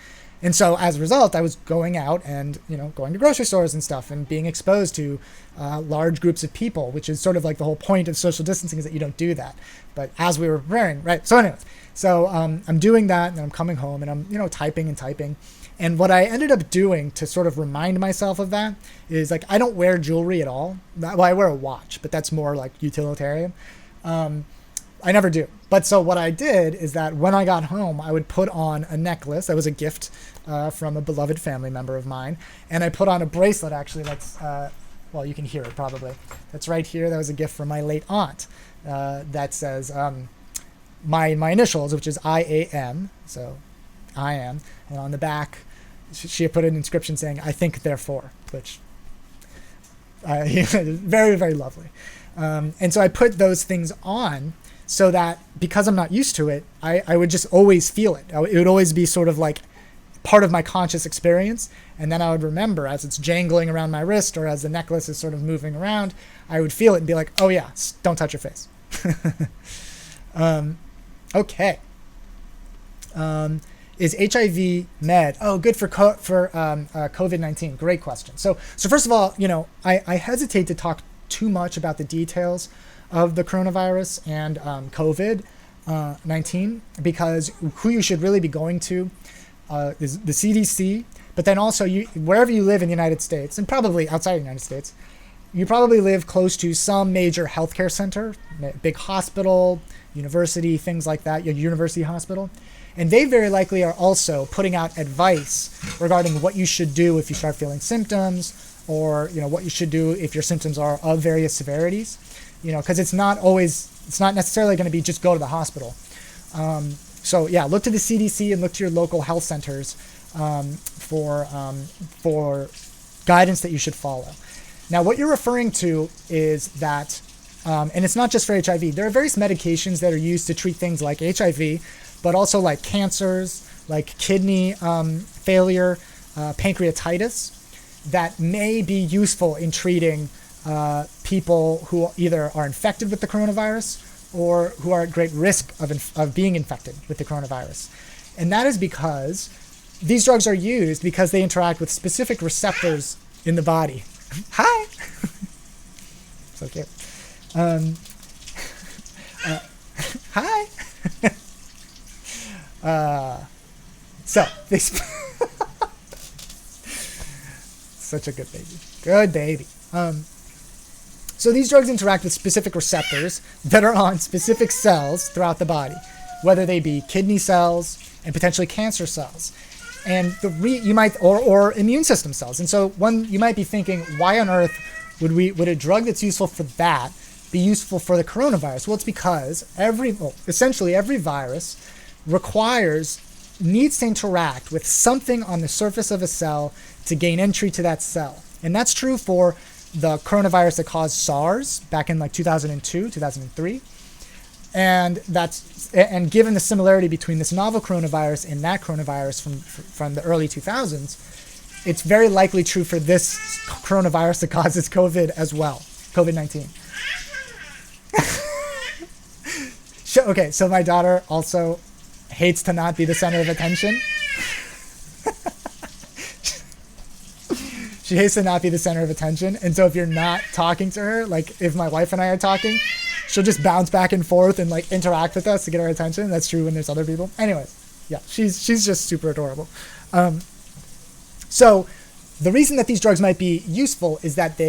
And so as a result, I was going out and, going to grocery stores and stuff and being exposed to large groups of people, which is sort of like the whole point of social distancing, is that you don't do that. But as we were preparing, right? So anyways, I'm doing that and I'm coming home and I'm, typing and typing. And what I ended up doing to sort of remind myself of that is, like, I don't wear jewelry at all. Well, I wear a watch, but that's more like utilitarian. I never do. But so what I did is that when I got home, I would put on a necklace. That was a gift from a beloved family member of mine. And I put on a bracelet, actually, that's, well, you can hear it probably. That's right here. That was a gift from my late aunt that says my initials, which is IAM. So I am. And on the back, she had put an inscription saying, "I think, therefore," which very, very lovely. And so I put those things on so that, because I'm not used to it, I would just always feel it. It would always be sort of like part of my conscious experience. And then I would remember as it's jangling around my wrist or as the necklace is sort of moving around, I would feel it and be like, oh yeah, don't touch your face. Okay. Is HIV med? Oh, good for COVID-19. Great question. So first of all, I hesitate to talk too much about the details of the coronavirus and COVID-19 because who you should really be going to is the CDC, but then also wherever you live in the United States and probably outside the United States, you probably live close to some major healthcare center, big hospital, university, things like that, your university hospital. And they very likely are also putting out advice regarding what you should do if you start feeling symptoms or, what you should do if your symptoms are of various severities, because it's not necessarily going to be just go to the hospital. So yeah, look to the CDC and look to your local health centers for guidance that you should follow. Now, what you're referring to is that, and it's not just for HIV, there are various medications that are used to treat things like HIV, but also like cancers, like kidney failure, pancreatitis, that may be useful in treating people who either are infected with the coronavirus or who are at great risk of being infected with the coronavirus. And that is because these drugs are used because they interact with specific receptors in the body. Hi! So cute. Hi! So they such a good baby. Good baby. So these drugs interact with specific receptors that are on specific cells throughout the body, whether they be kidney cells and potentially cancer cells, and you might or immune system cells. And so you might be thinking, why on earth would a drug that's useful for that be useful for the coronavirus? Well, it's because essentially every virus needs to interact with something on the surface of a cell to gain entry to that cell. And that's true for the coronavirus that caused SARS back in like 2002, 2003. And given the similarity between this novel coronavirus and that coronavirus from the early 2000s, it's very likely true for this coronavirus that causes COVID as well, COVID-19. Okay, so my daughter also hates to not be the center of attention. She hates to not be the center of attention. And so if you're not talking to her, like if my wife and I are talking, she'll just bounce back and forth and like interact with us to get our attention. That's true when there's other people. Anyways, yeah, she's just super adorable. So the reason that these drugs might be useful is that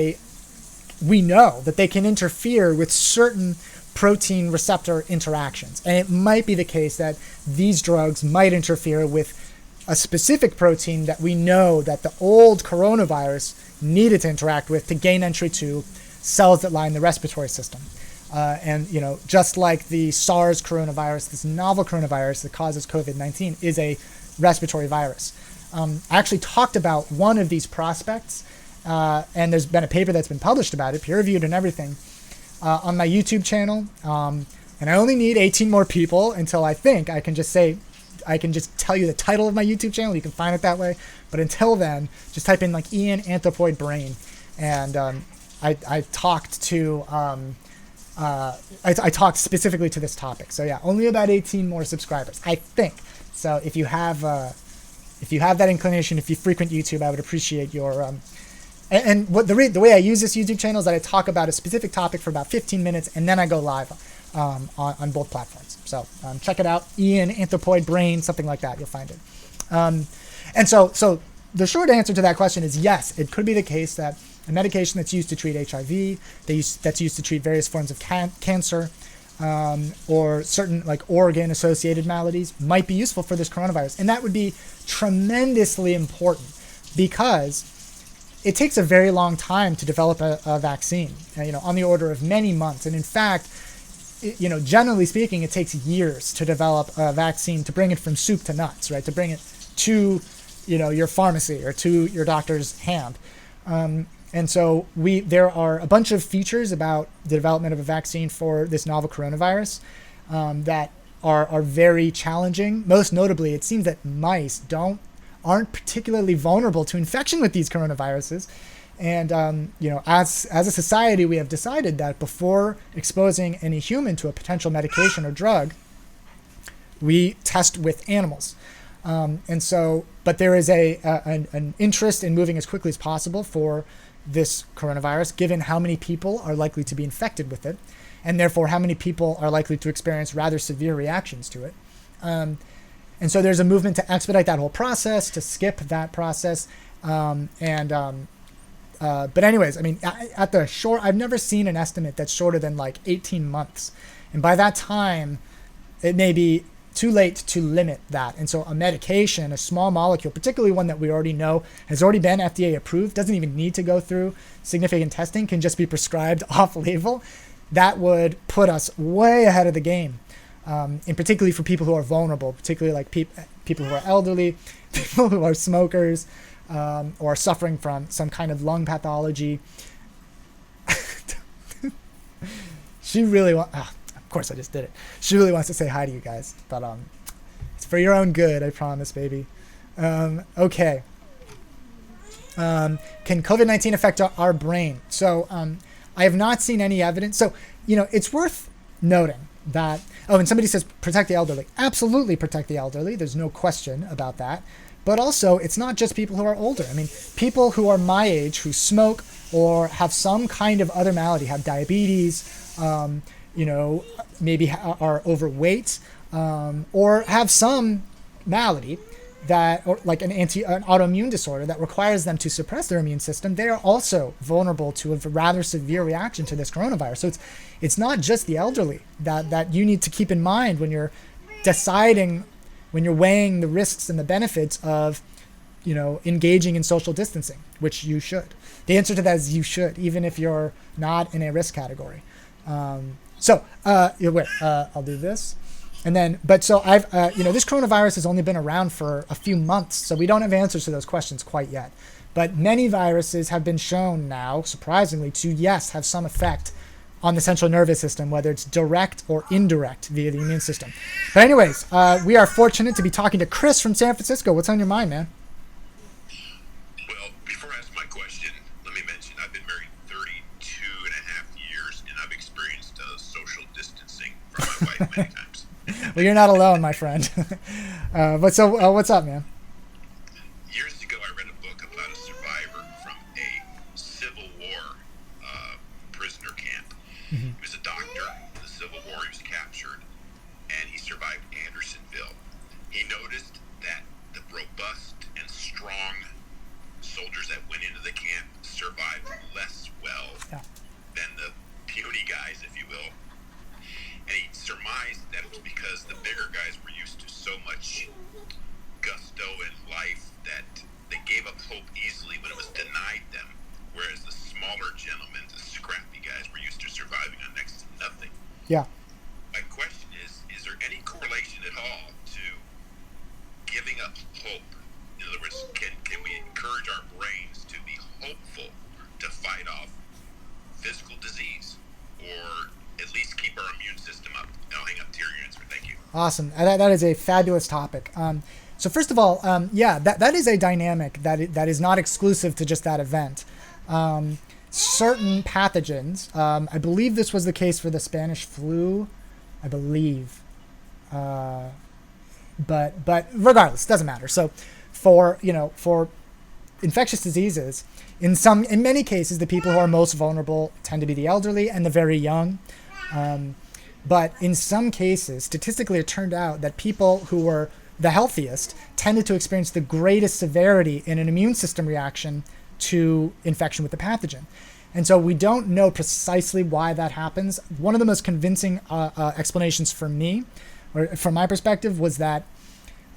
we know that they can interfere with certain protein receptor interactions. And it might be the case that these drugs might interfere with a specific protein that we know that the old coronavirus needed to interact with to gain entry to cells that line the respiratory system. And just like the SARS coronavirus, this novel coronavirus that causes COVID-19 is a respiratory virus. I actually talked about one of these prospects, and there's been a paper that's been published about it, peer-reviewed and everything, on my YouTube channel. And I only need 18 more people until I think I can just tell you the title of my YouTube channel. You can find it that way. But until then, just type in like Ian Anthropoid Brain. And I talked to I talked specifically to this topic. So yeah, only about 18 more subscribers, I think. So if you have that inclination, if you frequent YouTube, I would appreciate your and what the way I use this YouTube channel is that I talk about a specific topic for about 15 minutes and then I go live on both platforms. So check it out, Ian Anthropoid Brain, something like that. You'll find it. And so the short answer to that question is yes, it could be the case that a medication that's used to treat HIV, that's used to treat various forms of cancer, or certain like organ-associated maladies might be useful for this coronavirus. And that would be tremendously important because it takes a very long time to develop a vaccine, on the order of many months. And in fact, generally speaking, it takes years to develop a vaccine, to bring it from soup to nuts, right? To bring it to, your pharmacy or to your doctor's hand. And so there are a bunch of features about the development of a vaccine for this novel coronavirus that are very challenging. Most notably, it seems that mice don't aren't particularly vulnerable to infection with these coronaviruses. And, as a society, we have decided that before exposing any human to a potential medication or drug, we test with animals. But there is an interest in moving as quickly as possible for this coronavirus, given how many people are likely to be infected with it, and therefore how many people are likely to experience rather severe reactions to it. And so there's a movement to expedite that whole process, to skip that process. But anyways, I mean, at the short, I've never seen an estimate that's shorter than like 18 months. And by that time, it may be too late to limit that. And so a medication, a small molecule, particularly one that we already know has already been FDA approved, doesn't even need to go through significant testing, can just be prescribed off-label, that would put us way ahead of the game. And particularly for people who are vulnerable, particularly like people who are elderly, people who are smokers, or suffering from some kind of lung pathology. She really wants, of course I just did it. She really wants to say hi to you guys, but it's for your own good, I promise, baby. Okay. Can COVID-19 affect our brain? So I have not seen any evidence. So, it's worth noting that, and somebody says protect the elderly. Absolutely protect the elderly. There's no question about that. But also, it's not just people who are older. I mean, people who are my age, who smoke or have some kind of other malady, have diabetes, maybe are overweight, or have some malady or like an autoimmune disorder that requires them to suppress their immune system, they are also vulnerable to a rather severe reaction to this coronavirus. So it's not just the elderly that you need to keep in mind when you're deciding, when you're weighing the risks and the benefits of, engaging in social distancing, which you should. The answer to that is you should, even if you're not in a risk category. I'll do this. And then, I've, this coronavirus has only been around for a few months, so we don't have answers to those questions quite yet. But many viruses have been shown now, surprisingly, to, yes, have some effect on the central nervous system, whether it's direct or indirect via the immune system. But anyways, we are fortunate to be talking to Chris from San Francisco. What's on your mind, man? Well, before I ask my question, let me mention I've been married 32 and a half years, and I've experienced social distancing from my wife many times. Well, you're not alone, my friend. What's up, man? Years ago, I read a book about a survivor from a Civil War prisoner camp. Mm-hmm. He was a doctor in the Civil War. He was captured, and he survived Andersonville. He noticed that the robust and strong soldiers that went into the camp survived less well than the puny guys, if you will. And he surmised that it was because the bigger guys were used to so much gusto in life that they gave up hope easily when it was denied them, whereas the smaller gentlemen, the scrappy guys, were used to surviving on next to nothing. Yeah. My question is there any correlation at all to giving up hope? In other words, can we encourage our brains to be hopeful to fight off physical disease, or at least keep our immune system up? And I'll hang up to your answer. Thank you. Awesome. That is a fabulous topic. So first of all, that is a dynamic that is not exclusive to just that event. Certain pathogens, I believe this was the case for the Spanish flu, I believe. But regardless, doesn't matter. So for infectious diseases, in many cases, the people who are most vulnerable tend to be the elderly and the very young. But in some cases, statistically, it turned out that people who were the healthiest tended to experience the greatest severity in an immune system reaction to infection with the pathogen. And so we don't know precisely why that happens. One of the most convincing explanations for me, or from my perspective, was that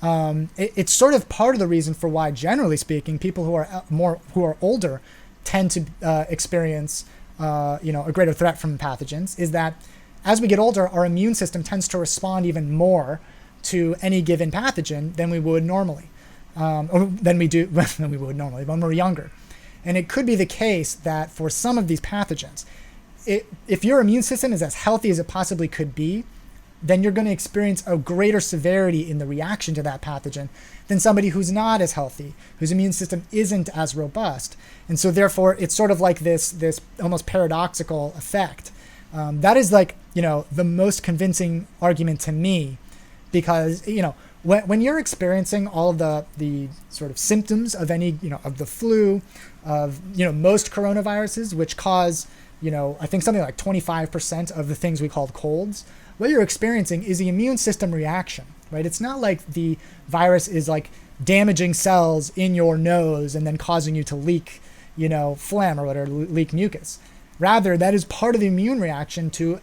it's sort of part of the reason for why, generally speaking, people who are older tend to experience a greater threat from pathogens, is that as we get older, our immune system tends to respond even more to any given pathogen than we would normally, than we would normally when we're younger. And it could be the case that for some of these pathogens, if your immune system is as healthy as it possibly could be, then you're going to experience a greater severity in the reaction to that pathogen than somebody who's not as healthy, whose immune system isn't as robust. And so therefore, it's sort of like this almost paradoxical effect. That is like, the most convincing argument to me, because, when you're experiencing all of the sort of symptoms of any, of the flu, of, most coronaviruses, which cause, I think something like 25% of the things we call colds, what you're experiencing is the immune system reaction, right? It's not like the virus is like damaging cells in your nose and then causing you to leak, phlegm or whatever, leak mucus. Rather, that is part of the immune reaction to,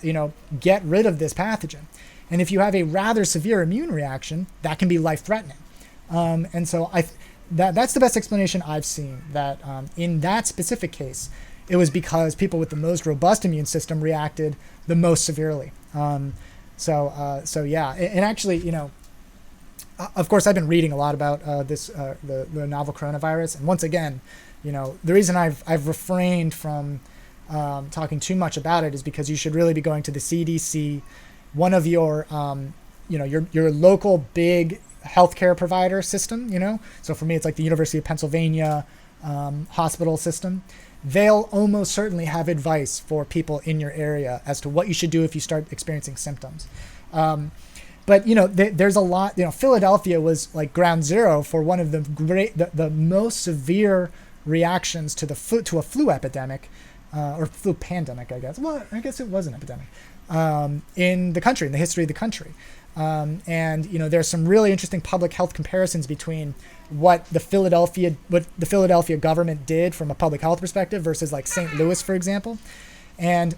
get rid of this pathogen. And if you have a rather severe immune reaction, that can be life-threatening. And so that's the best explanation I've seen, that in that specific case, it was because people with the most robust immune system reacted the most severely. So yeah, and actually, of course, I've been reading a lot about the novel coronavirus, and once again, the reason I've refrained from talking too much about it is because you should really be going to the CDC, one of your your local big healthcare provider system. So for me, it's like the University of Pennsylvania hospital system. They'll almost certainly have advice for people in your area as to what you should do if you start experiencing symptoms. But there's a lot. Philadelphia was like ground zero for one of the most severe reactions to a flu epidemic, or flu pandemic, I guess. Well, I guess it was an epidemic in the country, in the history of the country. And there's some really interesting public health comparisons between what the Philadelphia government did from a public health perspective versus like St. Louis, for example. And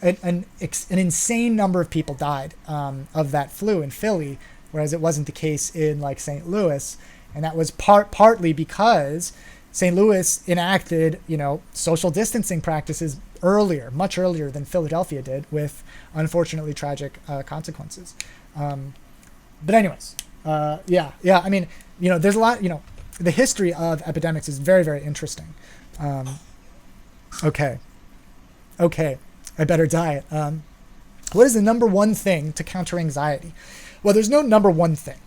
an insane number of people died of that flu in Philly, whereas it wasn't the case in like St. Louis. And that was partly because St. Louis enacted, social distancing practices much earlier than Philadelphia did, with unfortunately tragic consequences. But anyways, yeah. I mean, there's a lot, the history of epidemics is very, very interesting. Okay. I better diet. What is the number one thing to counter anxiety? Well, there's no number one thing.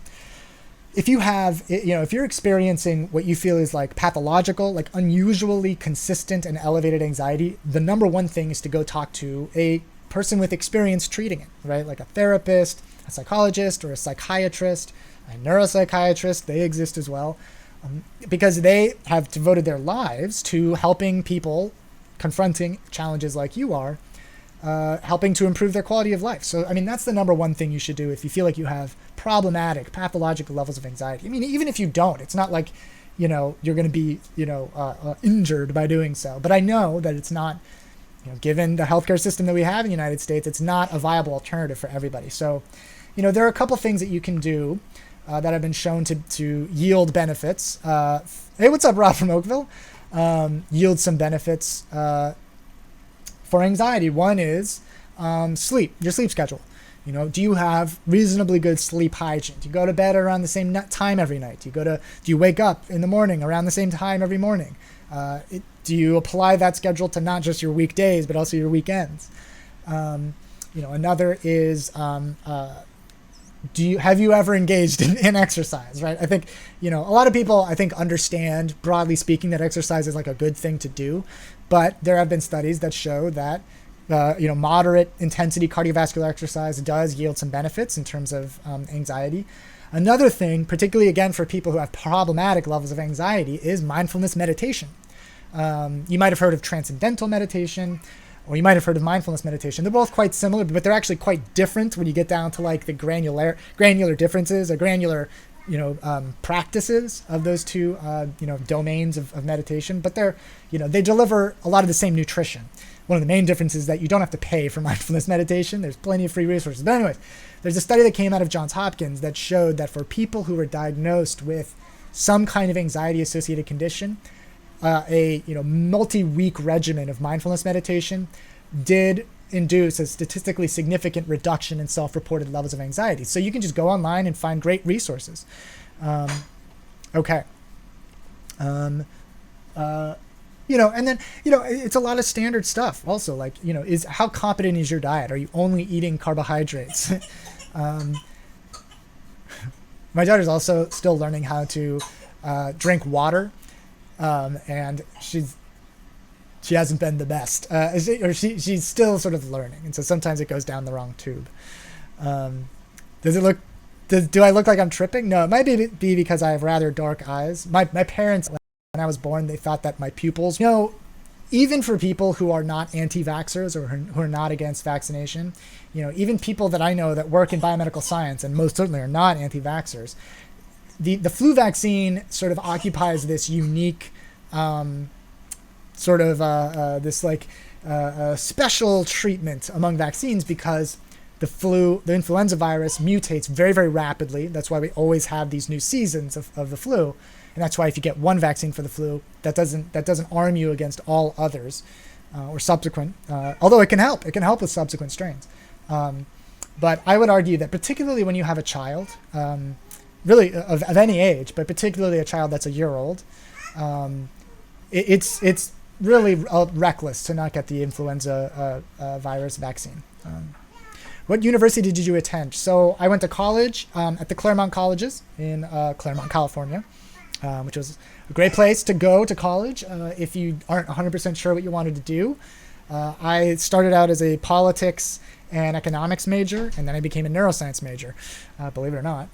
If you have, if you're experiencing what you feel is like pathological, like unusually consistent and elevated anxiety, the number one thing is to go talk to a person with experience treating it, right? Like a therapist, a psychologist, or a psychiatrist, a neuropsychiatrist. They exist as well, because they have devoted their lives to helping people confronting challenges like you are, helping to improve their quality of life. So, I mean, that's the number one thing you should do if you feel like you have problematic, pathological levels of anxiety. I mean, even if you don't, it's not like, you're going to be, injured by doing so. But I know that it's not, given the healthcare system that we have in the United States, it's not a viable alternative for everybody. So, there are a couple things that you can do that have been shown to yield benefits. Hey, what's up, Rob from Oakville? Yield some benefits for anxiety. One is sleep, your sleep schedule. Do you have reasonably good sleep hygiene? Do you go to bed around the same time every night? Do you wake up in the morning around the same time every morning? Do you apply that schedule to not just your weekdays, but also your weekends? Another is, have you ever engaged in exercise, right? I think, a lot of people, I think, understand, broadly speaking, that exercise is like a good thing to do, but there have been studies that show that, moderate intensity cardiovascular exercise does yield some benefits in terms of anxiety. Another thing, particularly again for people who have problematic levels of anxiety, is mindfulness meditation. You might have heard of transcendental meditation, or you might have heard of mindfulness meditation. They're both quite similar, but they're actually quite different when you get down to like the granular differences or granular, practices of those two, domains of meditation. But they deliver a lot of the same nutrition. One of the main differences is that you don't have to pay for mindfulness meditation. There's plenty of free resources. But anyways, there's a study that came out of Johns Hopkins that showed that for people who were diagnosed with some kind of anxiety-associated condition, a multi-week regimen of mindfulness meditation did induce a statistically significant reduction in self-reported levels of anxiety. So you can just go online and find great resources. Okay. And then, it's a lot of standard stuff also, like, is how competent is your diet? Are you only eating carbohydrates? My daughter's also still learning how to drink water, and she hasn't been the best, she's still sort of learning, and so sometimes it goes down the wrong tube. Do I look like I'm tripping? No, it might be because I have rather dark eyes. My parents, when I was born, they thought that my pupils, even for people who are not anti-vaxxers or who are not against vaccination, even people that I know that work in biomedical science and most certainly are not anti-vaxxers, the flu vaccine sort of occupies this unique special treatment among vaccines because the influenza virus mutates very, very rapidly. That's why we always have these new seasons of the flu. And that's why if you get one vaccine for the flu, that doesn't arm you against all others or subsequent, although it can help. It can help with subsequent strains. But I would argue that particularly when you have a child, really of any age, but particularly a child that's a year old, it's really reckless to not get the influenza virus vaccine. What university did you attend? So I went to college at the Claremont Colleges in Claremont, California, which was a great place to go to college if you aren't 100% sure what you wanted to do. I started out as a politics and economics major, and then I became a neuroscience major, believe it or not.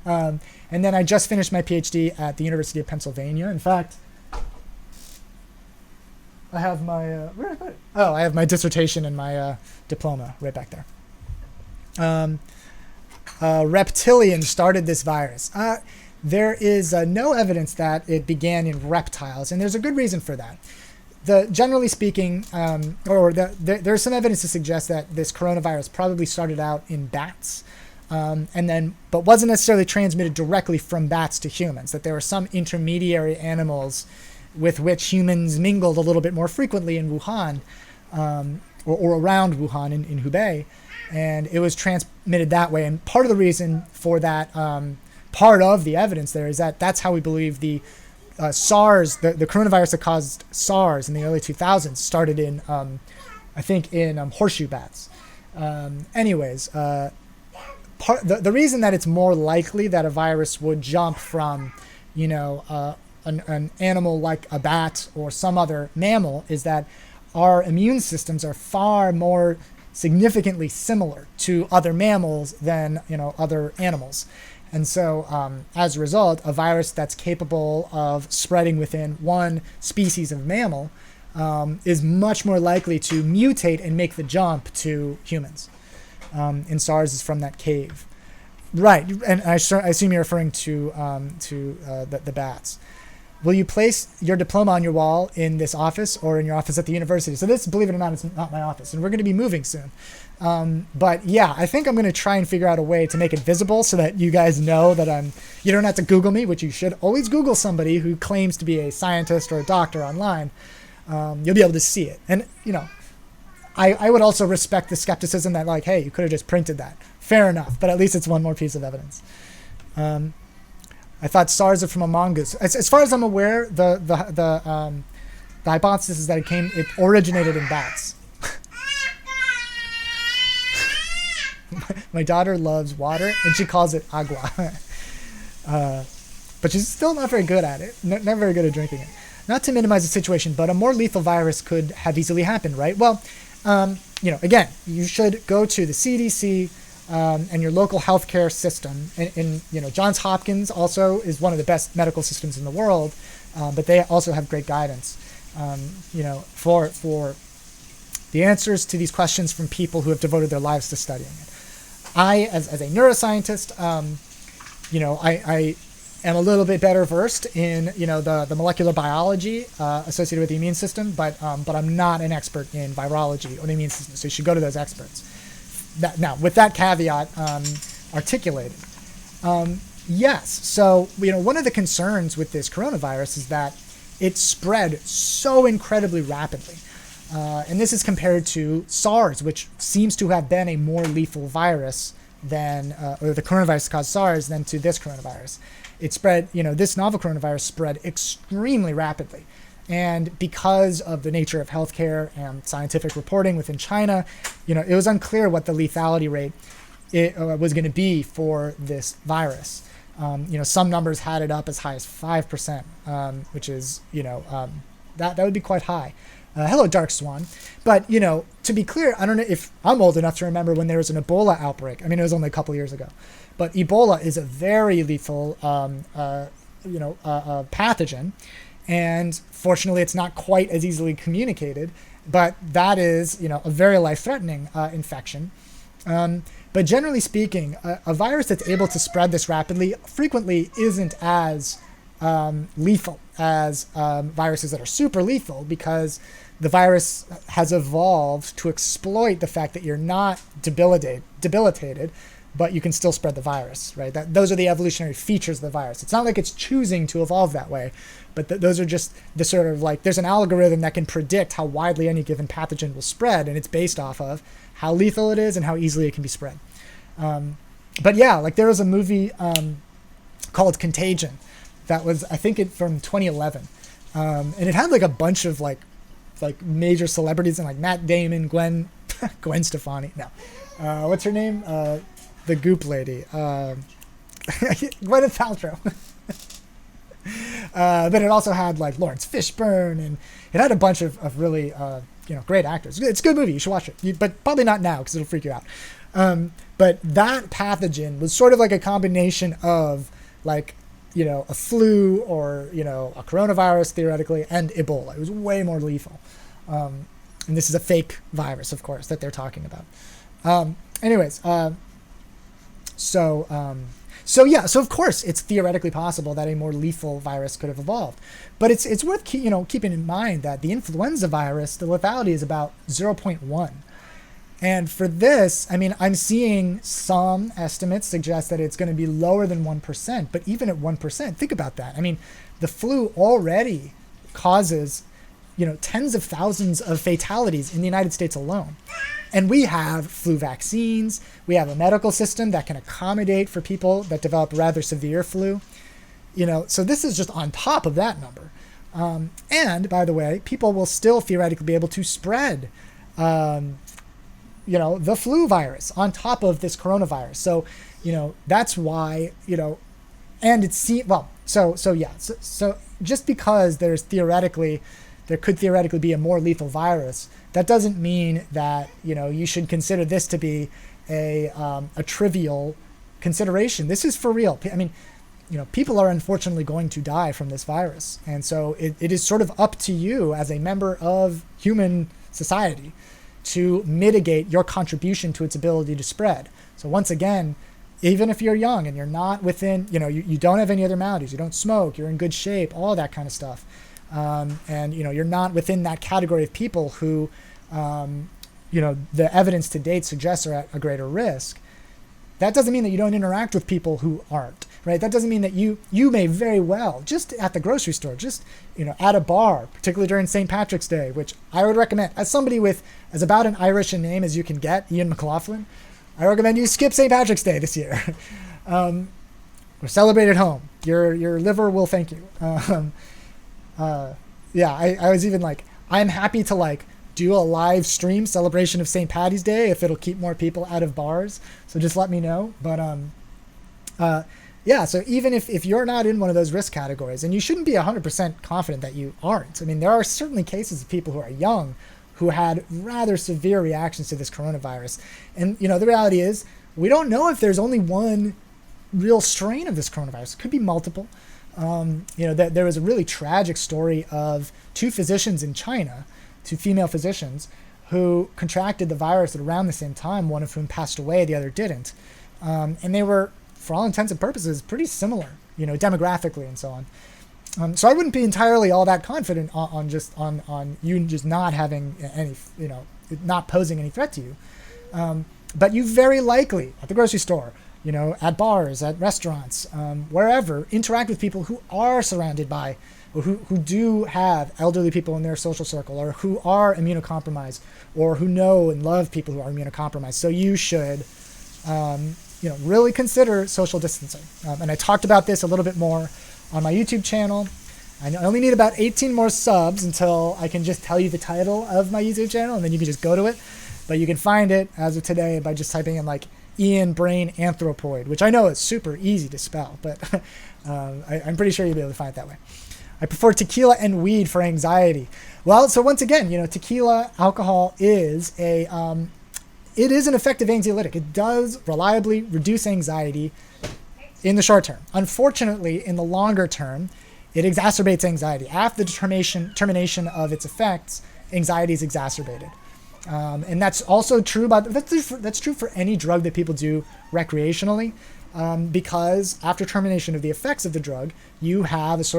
And then I just finished my PhD at the University of Pennsylvania. In fact, I have my where did I put it? Oh, I have my dissertation and my diploma right back there. Reptilian started this virus. There is no evidence that it began in reptiles, and there's a good reason for that. Generally speaking, there's some evidence to suggest that this coronavirus probably started out in bats, but wasn't necessarily transmitted directly from bats to humans. That there were some intermediary animals with which humans mingled a little bit more frequently in Wuhan, or around Wuhan in Hubei. And it was transmitted that way. And part of the reason for that, part of the evidence there is that that's how we believe the SARS, the coronavirus that caused SARS in the early 2000s, started in, I think, in horseshoe bats. The reason that it's more likely that a virus would jump from, an animal like a bat or some other mammal is that our immune systems are far more significantly similar to other mammals than other animals, and so as a result, a virus that's capable of spreading within one species of mammal is much more likely to mutate and make the jump to humans. And SARS is from that cave, right? And I assume you're referring to the bats. Will you place your diploma on your wall in this office or in your office at the university? So this, believe it or not, is not my office, and we're going to be moving soon. But yeah, I think I'm going to try and figure out a way to make it visible so that you guys know that you don't have to Google me, which you should always Google somebody who claims to be a scientist or a doctor online. You'll be able to see it. And, I would also respect the skepticism that, like, hey, you could have just printed that. Fair enough, but at least it's one more piece of evidence. I thought SARS are from a mongoose. As far as I'm aware, the hypothesis is that it originated in bats. My daughter loves water, and she calls it agua. But she's still not very good at it. Not very good at drinking it. Not to minimize the situation, but a more lethal virus could have easily happened, right? Well, again, you should go to the CDC and your local healthcare system. And Johns Hopkins also is one of the best medical systems in the world, but they also have great guidance, for the answers to these questions from people who have devoted their lives to studying it. I, as a neuroscientist, I am a little bit better versed in, the molecular biology associated with the immune system, but I'm not an expert in virology or the immune system, so you should go to those experts. Now, with that caveat articulated, yes. So, one of the concerns with this coronavirus is that it spread so incredibly rapidly. And this is compared to SARS, which seems to have been a more lethal virus than, or the coronavirus that caused SARS, than to this coronavirus. It spread, this novel coronavirus spread extremely rapidly. And because of the nature of healthcare and scientific reporting within China, it was unclear what the lethality rate was going to be for this virus. Some numbers had it up as high as 5%, which is, that would be quite high. Hello, Dark Swan. But, to be clear, I don't know if I'm old enough to remember when there was an Ebola outbreak. I mean, it was only a couple years ago. But Ebola is a very lethal, pathogen. And fortunately, it's not quite as easily communicated. But that is, a very life-threatening infection. But generally speaking, a virus that's able to spread this rapidly frequently isn't as lethal as viruses that are super lethal, because the virus has evolved to exploit the fact that you're not debilitated, but you can still spread the virus, right? Those are the evolutionary features of the virus. It's not like it's choosing to evolve that way, but those are just the sort of like, there's an algorithm that can predict how widely any given pathogen will spread, and it's based off of how lethal it is and how easily it can be spread. But yeah, like there was a movie called Contagion that was, I think, from 2011, and it had like a bunch of like major celebrities and like Matt Damon, Gwen Stefani. No, what's her name? The Goop lady, Gwyneth Paltrow. But it also had like Lawrence Fishburne, and it had a bunch of really great actors. It's a good movie. You should watch it, but probably not now because it'll freak you out. But that pathogen was sort of like a combination of like, a flu or, a coronavirus theoretically, and Ebola. It was way more lethal. And this is a fake virus, of course, that they're talking about. So of course it's theoretically possible that a more lethal virus could have evolved. But it's worth keeping in mind that the influenza virus, the lethality is about 0.1. And for this, I mean, I'm seeing some estimates suggest that it's going to be lower than 1%, but even at 1%, think about that. I mean, the flu already causes, tens of thousands of fatalities in the United States alone. And we have flu vaccines. We have a medical system that can accommodate for people that develop rather severe flu. So this is just on top of that number. And by the way, people will still theoretically be able to spread the flu virus on top of this coronavirus. So, that's why, and it's, so just because there could theoretically be a more lethal virus, that doesn't mean that, you should consider this to be a trivial consideration. This is for real. I mean, people are unfortunately going to die from this virus. And so it is sort of up to you as a member of human society to mitigate your contribution to its ability to spread. So once again, even if you're young and you're not within, you don't have any other maladies, you don't smoke, you're in good shape, all that kind of stuff. And, you're not within that category of people who, the evidence to date suggests are at a greater risk. That doesn't mean that you don't interact with people who aren't, right? That doesn't mean that you may very well, just at the grocery store, just, at a bar, particularly during St. Patrick's Day, which I would recommend, as somebody with as about an Irish a name as you can get, Ian McLaughlin, I recommend you skip St. Patrick's Day this year. Or celebrate at home. Your liver will thank you. I was even like, I'm happy to like do a live stream celebration of St. Patty's Day if it'll keep more people out of bars. So just let me know. But so even if you're not in one of those risk categories, and you shouldn't be 100% confident that you aren't. I mean, there are certainly cases of people who are young who had rather severe reactions to this coronavirus. And, the reality is we don't know if there's only one real strain of this coronavirus. It could be multiple. There was a really tragic story of two physicians in China, two female physicians, who contracted the virus at around the same time, one of whom passed away, the other didn't. And they were, for all intents and purposes, pretty similar, demographically and so on. So I wouldn't be entirely all that confident on you just not having any, not posing any threat to you. But you very likely, at the grocery store, at bars, at restaurants, wherever, interact with people who are surrounded by, or who do have elderly people in their social circle, or who are immunocompromised, or who know and love people who are immunocompromised. So you should, really consider social distancing. And I talked about this a little bit more on my YouTube channel. I only need about 18 more subs until I can just tell you the title of my YouTube channel, and then you can just go to it. But you can find it as of today by just typing in like Ian Brain Anthropoid, which I know is super easy to spell, but I'm pretty sure you'll be able to find it that way. I prefer tequila and weed for anxiety. Well, so once again, tequila, alcohol is it is an effective anxiolytic. It does reliably reduce anxiety in the short term. Unfortunately, in the longer term, it exacerbates anxiety. After the termination of its effects, anxiety is exacerbated. And that's also true that's true for any drug that people do recreationally, because after termination of the effects of the drug, you have it's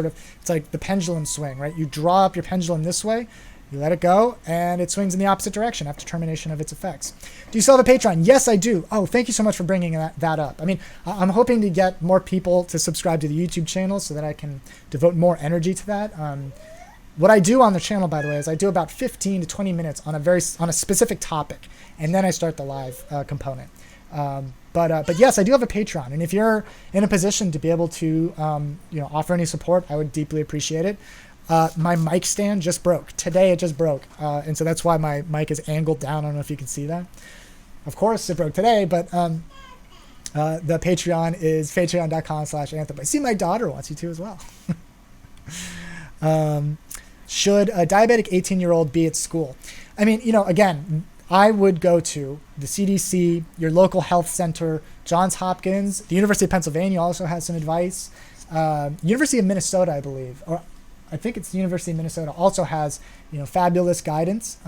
like the pendulum swing, right? You draw up your pendulum this way, you let it go, and it swings in the opposite direction after termination of its effects. Do you still have a Patreon? Yes, I do. Oh, thank you so much for bringing that up. I mean, I'm hoping to get more people to subscribe to the YouTube channel so that I can devote more energy to that. What I do on the channel, by the way, is I do about 15 to 20 minutes on a specific topic, and then I start the live component. But yes, I do have a Patreon, and if you're in a position to be able to offer any support, I would deeply appreciate it. My mic stand just broke. Today it just broke, and so that's why my mic is angled down. I don't know if you can see that. Of course, it broke today, but the Patreon is patreon.com/Anthem. I see my daughter wants you to as well. Should a diabetic 18-year-old be at school? I mean, again, I would go to the CDC, your local health center, Johns Hopkins. The University of Pennsylvania also has some advice. University of Minnesota, I believe, or I think it's the University of Minnesota, also has fabulous guidance.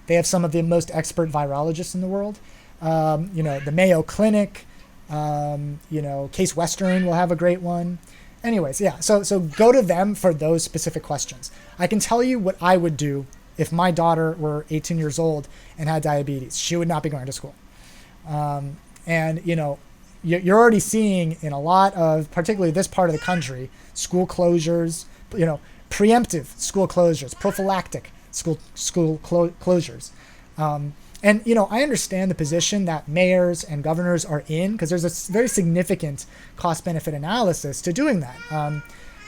They have some of the most expert virologists in the world. The Mayo Clinic, Case Western will have a great one. Anyways, yeah, so go to them for those specific questions. I can tell you what I would do if my daughter were 18 years old and had diabetes. She would not be going to school. And you're already seeing in a lot of, particularly this part of the country, school closures, preemptive school closures, prophylactic school closures. And I understand the position that mayors and governors are in, because there's a very significant cost-benefit analysis to doing that.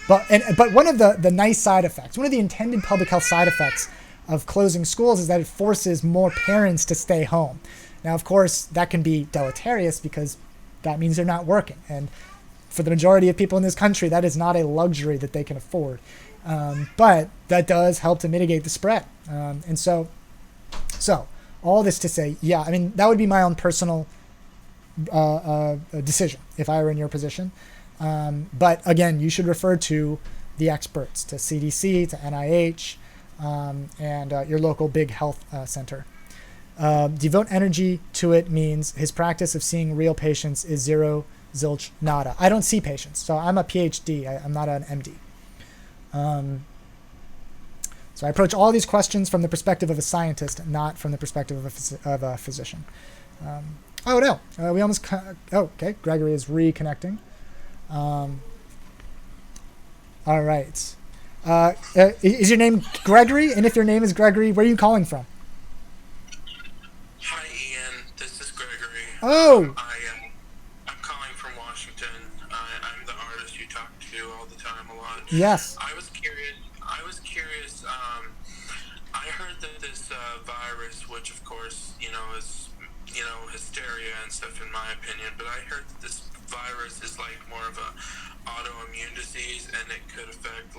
But one of the nice side effects, one of the intended public health side effects of closing schools is that it forces more parents to stay home. Now, of course, that can be deleterious because that means they're not working. And for the majority of people in this country, that is not a luxury that they can afford. But that does help to mitigate the spread. And so all this to say, yeah, I mean, that would be my own personal decision if I were in your position. But again, you should refer to the experts, to CDC, to NIH, and your local big health center. Devote energy to it means his practice of seeing real patients is zero, zilch, nada. I don't see patients, so I'm a PhD. I'm not an MD. So I approach all these questions from the perspective of a scientist, not from the perspective of a physician. Oh no, we almost. Okay, Gregory is reconnecting. All right. Is your name Gregory? And if your name is Gregory, where are you calling from? Hi, Ian. This is Gregory. Oh. I'm calling from Washington. I'm the artist you talk to all the time a lot. Yes. I was curious. I heard that this virus, which of course is hysteria and stuff in my opinion, but I heard that this virus is like more of a autoimmune disease, and it could affect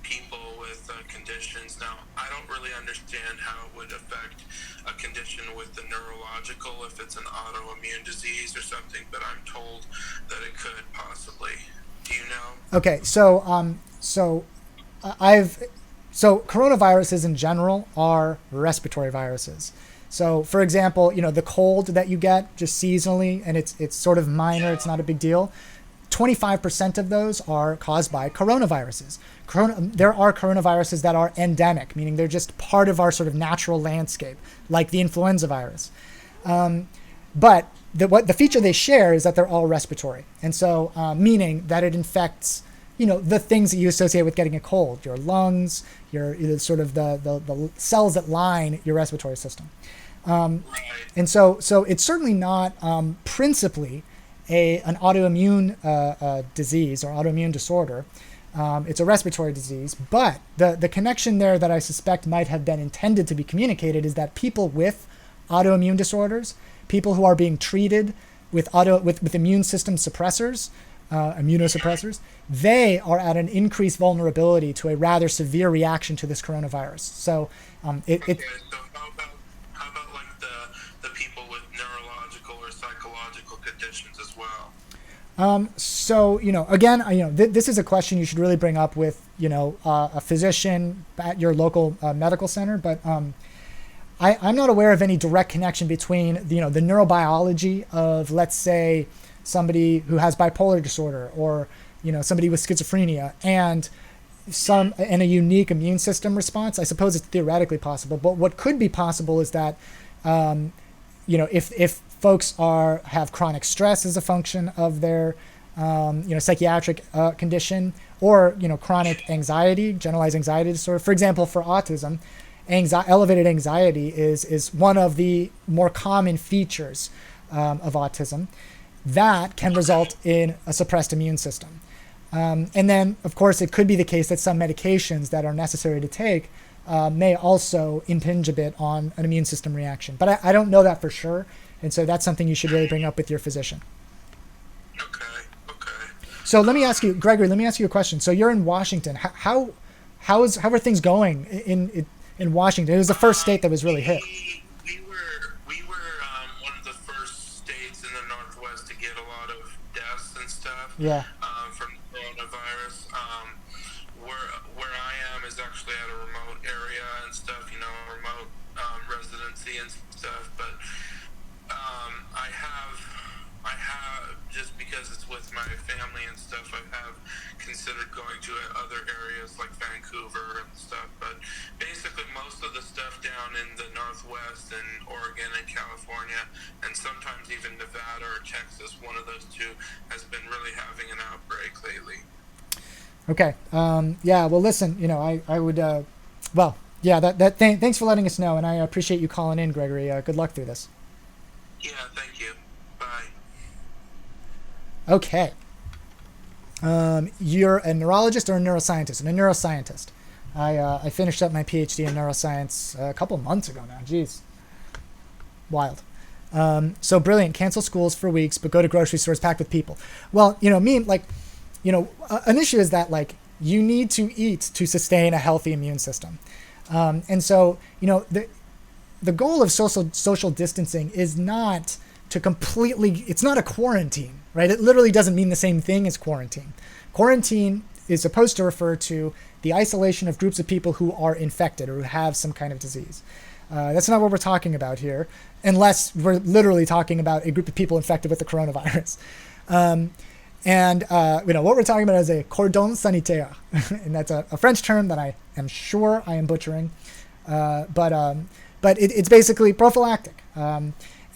people with conditions. Now, I don't really understand how it would affect a condition with the neurological, if it's an autoimmune disease or something, but I'm told that it could possibly. Do you know? Okay, so coronaviruses in general are respiratory viruses. So, for example, the cold that you get just seasonally, and it's sort of minor, it's not a big deal. 25% of those are caused by coronaviruses. There are coronaviruses that are endemic, meaning they're just part of our sort of natural landscape, like the influenza virus. But the feature they share is that they're all respiratory. And so, meaning that it infects, the things that you associate with getting a cold, your lungs, your sort of the cells that line your respiratory system. And so it's certainly not principally an autoimmune disease or autoimmune disorder. It's a respiratory disease. But the connection there that I suspect might have been intended to be communicated is that people with autoimmune disorders, people who are being treated with immune system suppressors, immunosuppressors, they are at an increased vulnerability to a rather severe reaction to this coronavirus. So Okay, so how about like the people with neurological or psychological conditions as well? So, again, this is a question you should really bring up with, a physician at your local medical center. But I'm not aware of any direct connection between, the neurobiology of, let's say, somebody who has bipolar disorder or, somebody with schizophrenia and a unique immune system response. I suppose it's theoretically possible. But what could be possible is that, if folks have chronic stress as a function of their, psychiatric condition, or chronic anxiety, generalized anxiety disorder. For example, for autism, elevated anxiety is one of the more common features of autism that can result in a suppressed immune system. And then, of course, it could be the case that some medications that are necessary to take may also impinge a bit on an immune system reaction. But I don't know that for sure. And so that's something you should really bring up with your physician. Okay. So let me ask you, Gregory, a question. So you're in Washington. How are things going in Washington? It was the first state that was really hit. We were one of the first states in the Northwest to get a lot of deaths and stuff. Yeah. From coronavirus. Where I am is actually at a remote area and stuff, remote residency and stuff. But I have, just because it's with my family and stuff, I have considered going to other areas like Vancouver and stuff. But basically, most of the stuff down in the Northwest and Oregon and California, and sometimes even Nevada or Texas, one of those two, has been really having an outbreak lately. Okay. Yeah. Well, listen. I would. Thanks for letting us know, and I appreciate you calling in, Gregory. Good luck through this. Yeah. Thank you. Bye. Okay. You're a neurologist or a neuroscientist? I'm a neuroscientist. I finished up my PhD in neuroscience a couple months ago now. Jeez. Wild. So brilliant. Cancel schools for weeks, but go to grocery stores packed with people. Well, an issue is that, you need to eat to sustain a healthy immune system. And so, the goal of social distancing is not to it's not a quarantine, right? It literally doesn't mean the same thing as quarantine. Quarantine is supposed to refer to the isolation of groups of people who are infected or who have some kind of disease. That's not what we're talking about here, unless we're literally talking about a group of people infected with the coronavirus. What we're talking about is a cordon sanitaire, and that's a French term that I am sure I am butchering, but it's basically prophylactic.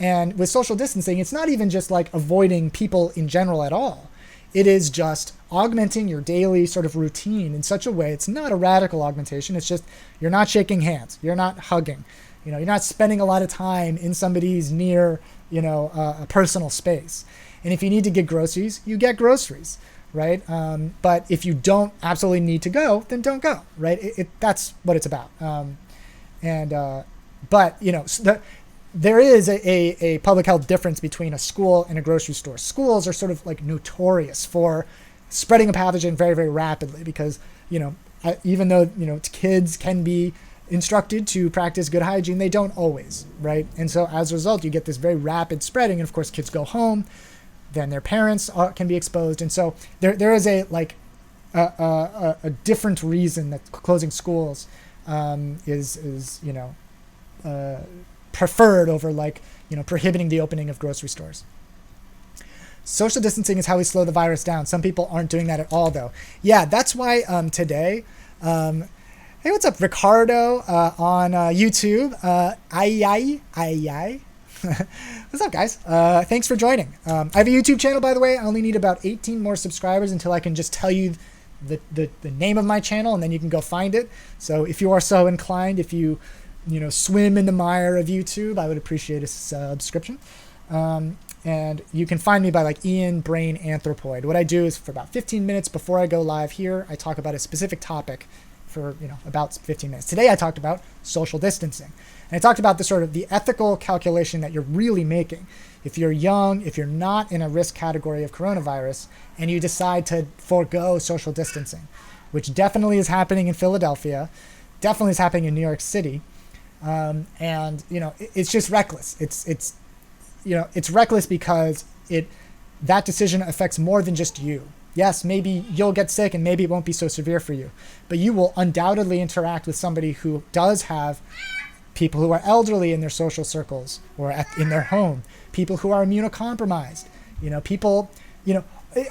And with social distancing, it's not even just avoiding people in general at all. It is just augmenting your daily sort of routine in such a way. It's not a radical augmentation. It's just you're not shaking hands. You're not hugging. You're not spending a lot of time in somebody's near, a personal space. And if you need to get groceries, you get groceries, right? But if you don't absolutely need to go, then don't go, right? That's what it's about. There is a public health difference between a school and a grocery store. Schools are sort of notorious for spreading a pathogen very, very rapidly because, even though, kids can be instructed to practice good hygiene, they don't always, right? And so as a result, you get this very rapid spreading. And of course, kids go home, then their parents can be exposed. And so there is a different reason that closing schools is preferred over prohibiting the opening of grocery stores. Social distancing is how we slow the virus down. Some people aren't doing that at all, though. Yeah, that's why today, hey, what's up, Ricardo on YouTube? What's up, guys? Thanks for joining. I have a YouTube channel, by the way. I only need about 18 more subscribers until I can just tell you the name of my channel, and then you can go find it. So if you are so inclined, if you swim in the mire of YouTube, I would appreciate a subscription. And you can find me by like Ian Brain Anthropoid. What I do is for about 15 minutes before I go live here, I talk about a specific topic for, about 15 minutes. Today I talked about social distancing. And I talked about the sort of the ethical calculation that you're really making. If you're young, if you're not in a risk category of coronavirus, and you decide to forego social distancing, which definitely is happening in Philadelphia, definitely is happening in New York City, and it's just reckless. It's reckless because that decision affects more than just you. Yes, maybe you'll get sick and maybe it won't be so severe for you, but you will undoubtedly interact with somebody who does have people who are elderly in their social circles or in their home, people who are immunocompromised,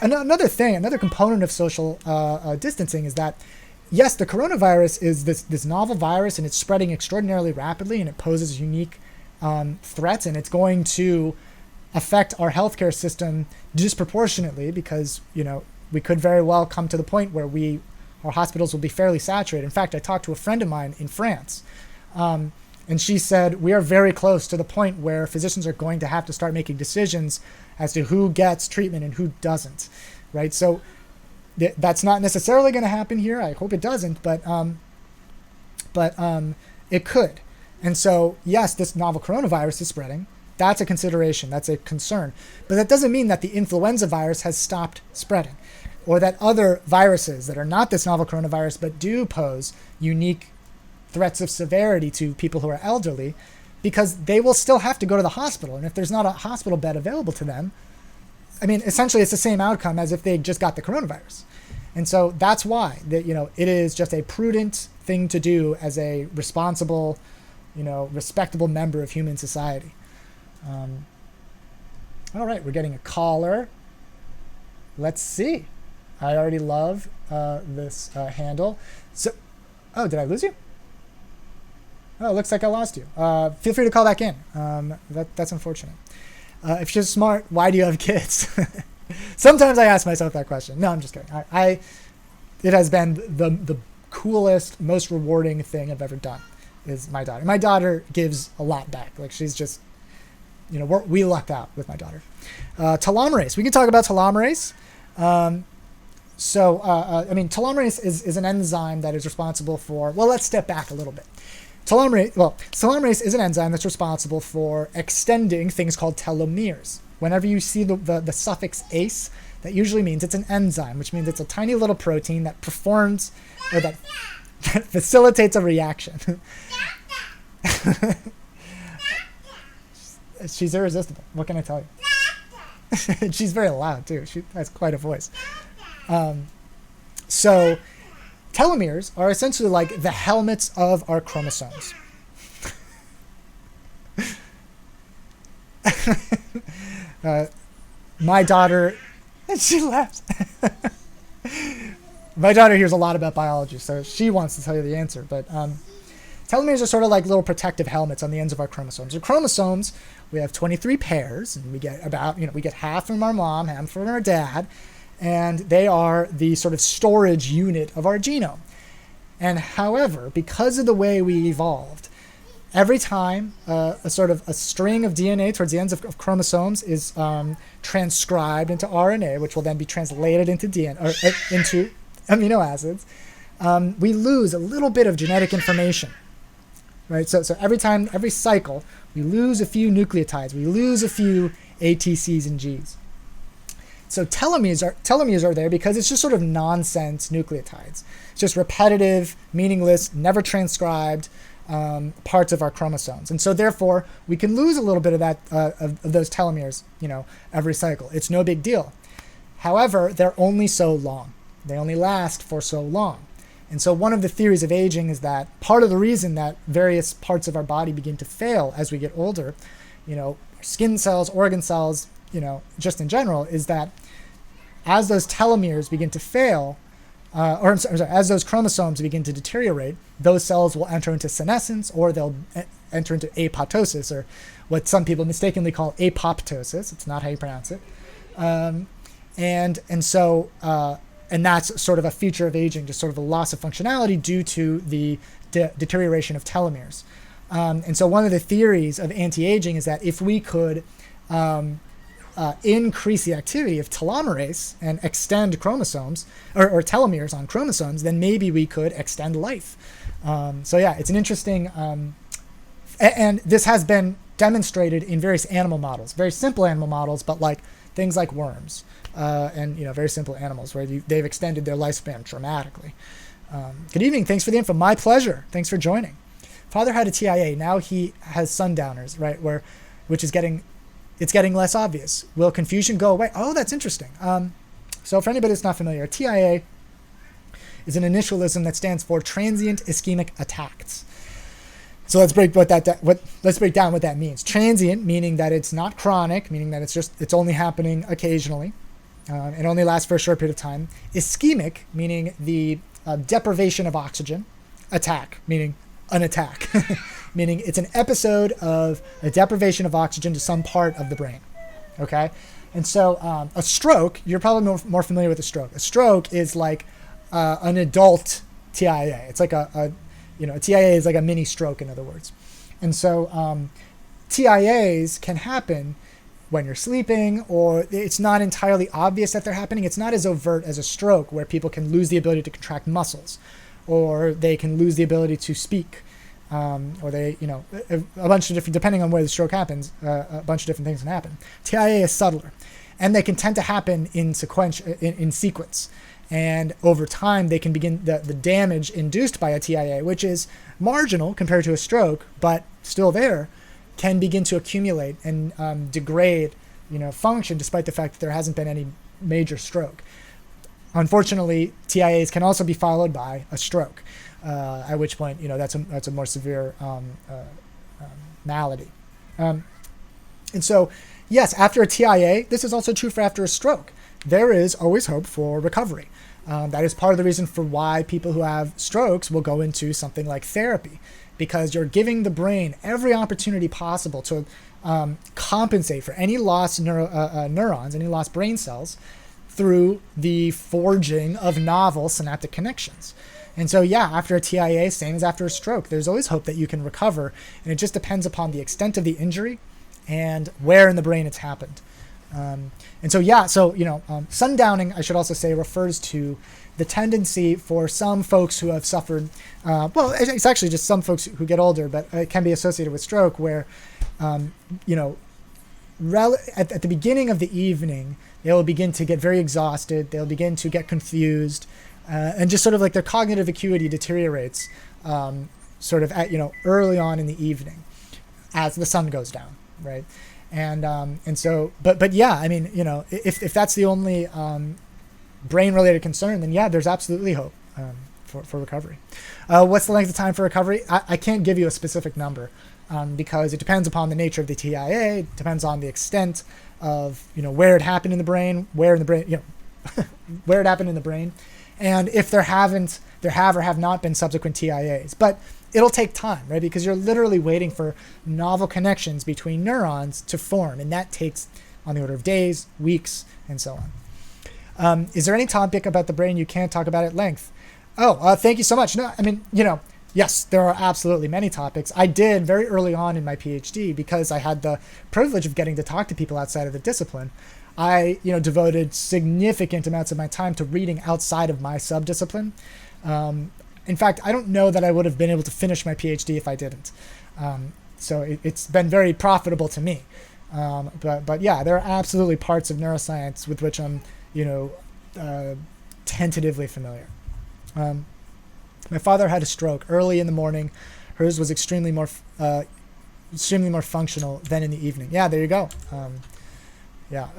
another component of social distancing is that, yes, the coronavirus is this novel virus and it's spreading extraordinarily rapidly and it poses unique threats, and it's going to affect our healthcare system disproportionately because, we could very well come to the point where our hospitals will be fairly saturated. In fact, I talked to a friend of mine in France, and she said we are very close to the point where physicians are going to have to start making decisions as to who gets treatment and who doesn't, right? So that's not necessarily going to happen here. I hope it doesn't, but it could. And so, yes, this novel coronavirus is spreading. That's a consideration. That's a concern. But that doesn't mean that the influenza virus has stopped spreading, or that other viruses that are not this novel coronavirus but do pose unique threats of severity to people who are elderly, because they will still have to go to the hospital. And if there's not a hospital bed available to them, essentially it's the same outcome as if they just got the coronavirus. And so that's why it is just a prudent thing to do as a responsible, respectable member of human society. All right, we're getting a caller. Let's see. I already love this handle. So, did I lose you? Oh, it looks like I lost you. Feel free to call back in. That's unfortunate. If you're smart, why do you have kids? Sometimes I ask myself that question. No, I'm just kidding. It has been the coolest, most rewarding thing I've ever done is my daughter. My daughter gives a lot back. Like, she's just, we lucked out with my daughter. Telomerase. We can talk about telomerase. Telomerase is an enzyme that is responsible for, let's step back a little bit. Telomerase is an enzyme that's responsible for extending things called telomeres. Whenever you see the suffix ase, that usually means it's an enzyme, which means it's a tiny little protein that performs, or that facilitates a reaction. She's irresistible. What can I tell you? She's very loud, too. She has quite a voice. So telomeres are essentially like the helmets of our chromosomes. My daughter, she laughs. My daughter hears a lot about biology, so she wants to tell you the answer. But telomeres are sort of like little protective helmets on the ends of our chromosomes. Our chromosomes, we have 23 pairs, and we get we get half from our mom, half from our dad, and they are the sort of storage unit of our genome. And however, because of the way we evolved, every time a string of DNA towards the ends of chromosomes is transcribed into RNA, which will then be translated into DNA or into amino acids, we lose a little bit of genetic information, right? So every cycle, we lose a few nucleotides, we lose a few ATCs and Gs. So telomeres are there because it's just sort of nonsense nucleotides. It's just repetitive, meaningless, never transcribed parts of our chromosomes. And so therefore, we can lose a little bit of that of those telomeres, every cycle. It's no big deal. However, they're only so long. They only last for so long. And so one of the theories of aging is that part of the reason that various parts of our body begin to fail as we get older, skin cells, organ cells, just in general, is that as those telomeres begin to fail, as those chromosomes begin to deteriorate, those cells will enter into senescence, or they'll enter into apoptosis, or what some people mistakenly call apoptosis. It's not how you pronounce it. And that's sort of a feature of aging, just sort of a loss of functionality due to the deterioration of telomeres. And so one of the theories of anti-aging is that if we could increase the activity of telomerase and extend chromosomes or telomeres on chromosomes, then maybe we could extend life. So yeah, it's an interesting, and this has been demonstrated in various animal models, very simple animal models, but like things like worms and very simple animals where they've extended their lifespan dramatically. Good evening. Thanks for the info. My pleasure. Thanks for joining. Father had a TIA. Now he has sundowners, right? Which is getting less obvious. Will confusion go away? Oh, that's interesting. So for anybody that's not familiar, TIA is an initialism that stands for transient ischemic attacks. So let's break down what that means. Transient, meaning that it's not chronic, meaning that it's only happening occasionally. It only lasts for a short period of time. Ischemic, meaning the deprivation of oxygen. Attack, meaning an attack, meaning it's an episode of a deprivation of oxygen to some part of the brain. Okay, and so a stroke, you're probably more familiar with a stroke. A stroke is like an adult TIA. It's like a TIA is like a mini stroke, in other words. And so TIAs can happen when you're sleeping, or it's not entirely obvious that they're happening. It's not as overt as a stroke, where people can lose the ability to contract muscles, or they can lose the ability to speak, or they, a bunch of different, depending on where the stroke happens, a bunch of different things can happen. TIA is subtler, and they can tend to happen in sequence. And over time, they can begin the damage induced by a TIA, which is marginal compared to a stroke, but still there, can begin to accumulate and degrade, function, despite the fact that there hasn't been any major stroke. Unfortunately, TIAs can also be followed by a stroke, at which point, that's a more severe malady. And so, yes, after a TIA, this is also true for after a stroke. There is always hope for recovery. That is part of the reason for why people who have strokes will go into something like therapy, because you're giving the brain every opportunity possible to compensate for any lost neurons, any lost brain cells, through the forging of novel synaptic connections. And so, yeah, after a TIA, same as after a stroke, there's always hope that you can recover, and it just depends upon the extent of the injury and where in the brain it's happened. And so, yeah, sundowning, I should also say, refers to the tendency for some folks who have suffered, it's actually just some folks who get older, but it can be associated with stroke, where, at the beginning of the evening, they'll begin to get very exhausted, they'll begin to get confused, and just sort of like their cognitive acuity deteriorates sort of at, early on in the evening as the sun goes down, right? And so, but yeah, I mean, if that's the only brain-related concern, then yeah, there's absolutely hope for recovery. What's the length of time for recovery? I can't give you a specific number because it depends upon the nature of the TIA. It depends on the extent of where it happened in the brain, where it happened in the brain, and if there have or have not been subsequent TIAs. But it'll take time, right? Because you're literally waiting for novel connections between neurons to form, and that takes on the order of days, weeks, and so on. Is there any topic about the brain you can't talk about at length? Thank you so much. No, I mean, yes, there are absolutely many topics. I did very early on in my PhD, because I had the privilege of getting to talk to people outside of the discipline. I, devoted significant amounts of my time to reading outside of my subdiscipline. In fact, I don't know that I would have been able to finish my PhD if I didn't. So it's been very profitable to me. But yeah, there are absolutely parts of neuroscience with which I'm, tentatively familiar. My father had a stroke early in the morning. Hers was extremely more functional than in the evening. Yeah, there you go. I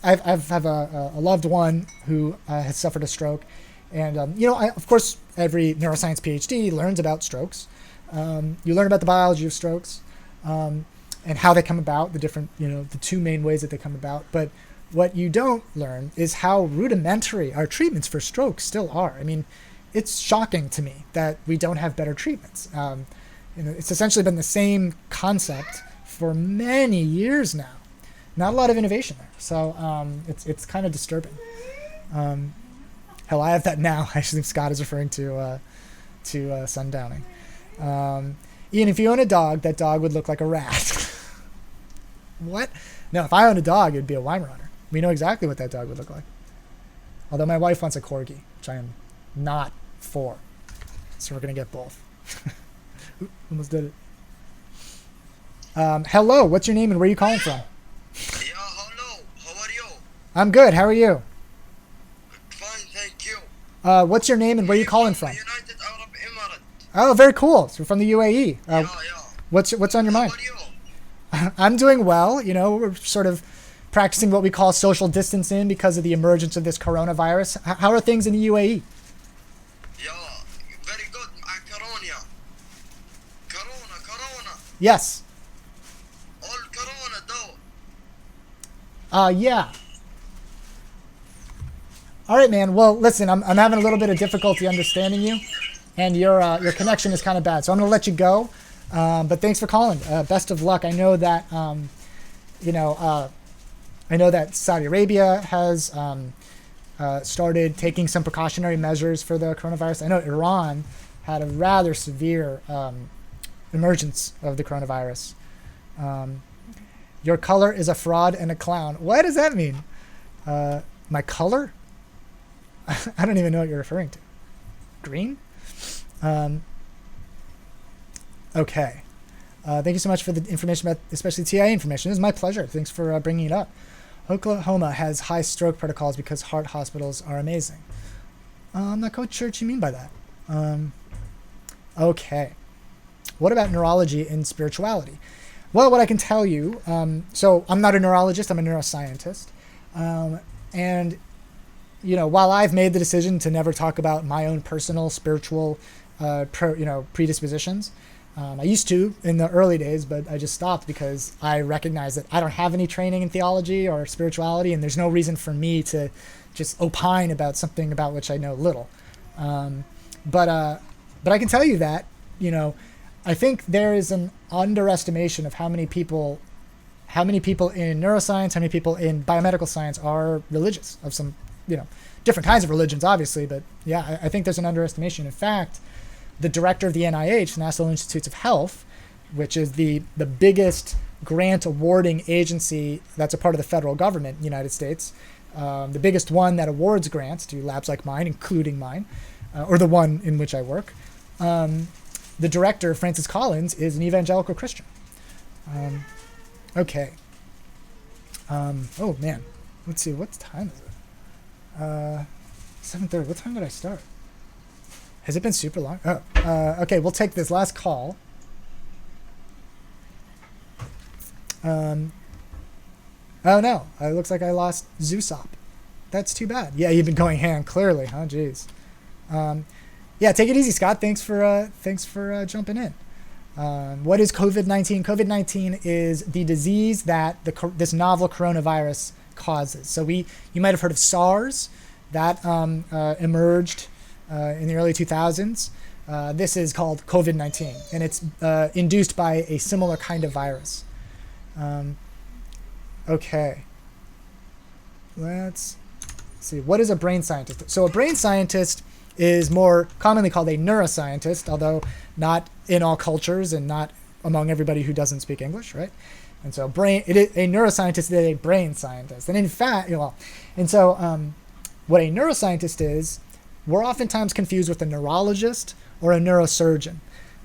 have a loved one who has suffered a stroke. And, of course, every neuroscience PhD learns about strokes. You learn about the biology of strokes and how they come about, the different, the two main ways that they come about. But what you don't learn is how rudimentary our treatments for stroke still are. I mean, it's shocking to me that we don't have better treatments. It's essentially been the same concept for many years now. Not a lot of innovation there. So it's kind of disturbing. Hell, I have that now. I think Scott is referring to sundowning. Ian, if you own a dog, that dog would look like a rat. What? No, if I owned a dog, it'd be a Weimaraner. We know exactly what that dog would look like. Although my wife wants a corgi, which I am not for. So we're going to get both. Oop, almost did it. Hello, what's your name and where are you calling from? Yeah, hello. How are you? I'm good. How are you? Fine, thank you. What's your name and where are you calling from? United Arab Emirates. Oh, very cool. So we're from the UAE. Yeah. What's on your mind? How are you? I'm doing well. You know, we're sort of practicing what we call social distancing because of the emergence of this coronavirus. How are things in the UAE? Yeah, very good. Corona. Corona. Yes. All Corona, though. Yeah. All right, man. Well, listen, I'm having a little bit of difficulty understanding you, and your connection is kind of bad. So I'm going to let you go. But thanks for calling. Best of luck. I know that I know that Saudi Arabia has started taking some precautionary measures for the coronavirus. I know Iran had a rather severe emergence of the coronavirus. Your color is a fraud and a clown. What does that mean? My color? I don't even know what you're referring to. Green? Okay. Thank you so much for the information about especially TIA information. It was my pleasure. Thanks for bringing it up. Oklahoma has high stroke protocols because heart hospitals are amazing. I'm not quite sure what you mean by that. Okay. What about neurology and spirituality? Well, what I can tell you, so I'm not a neurologist, I'm a neuroscientist. And, you know, while I've made the decision to never talk about my own personal spiritual, predispositions, I used to in the early days, but I just stopped because I recognize that I don't have any training in theology or spirituality, and there's no reason for me to just opine about something about which I know little. But I can tell you that, you know, I think there is an underestimation of how many people in neuroscience, how many people in biomedical science are religious of some, different kinds of religions, obviously. But yeah, I think there's an underestimation. In fact, the director of the NIH, National Institutes of Health, which is the biggest grant awarding agency that's a part of the federal government in the United States, the biggest one that awards grants to labs like mine, including mine, or the one in which I work. The director, Francis Collins, is an evangelical Christian. Okay. Oh, man. Let's see. What time is it? 7:30. What time did I start? Has it been super long? Oh, okay. We'll take this last call. Oh, no. It looks like I lost Zusop. That's too bad. Yeah, you've been going ham, clearly, huh? Jeez. Yeah, take it easy, Scott. Thanks for jumping in. What is COVID-19? COVID-19 is the disease that this novel coronavirus causes. So you might have heard of SARS. That emerged in the early 2000s. This is called COVID-19, and it's induced by a similar kind of virus. Okay. Let's see. What is a brain scientist? So a brain scientist is more commonly called a neuroscientist, although not in all cultures and not among everybody who doesn't speak English, right? And so a neuroscientist is a brain scientist. And in fact, what a neuroscientist is, we're oftentimes confused with a neurologist or a neurosurgeon,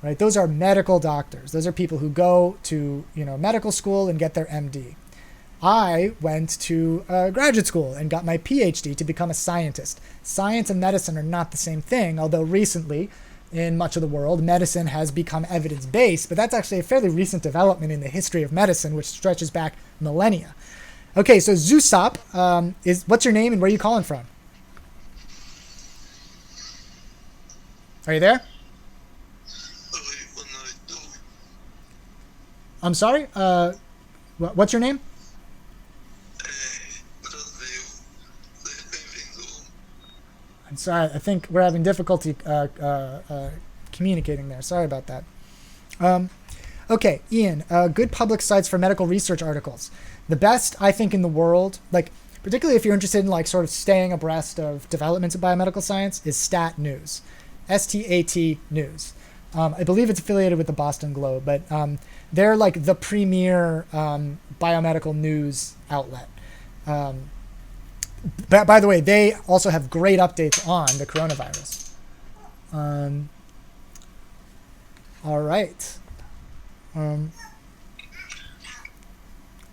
right? Those are medical doctors. Those are people who go to, medical school and get their MD. I went to graduate school and got my PhD to become a scientist. Science and medicine are not the same thing, although recently, in much of the world, medicine has become evidence-based, but that's actually a fairly recent development in the history of medicine, which stretches back millennia. Okay, so Zusop, what's your name and where are you calling from? Are you there? I'm sorry? What's your name? I'm sorry. I think we're having difficulty communicating there. Sorry about that. Okay, Ian, good public sites for medical research articles. The best, I think, in the world, particularly if you're interested in sort of staying abreast of developments in biomedical science, is STAT News. STAT News. I believe it's affiliated with the Boston Globe, but they're like the premier biomedical news outlet. By the way, they also have great updates on the coronavirus. All right.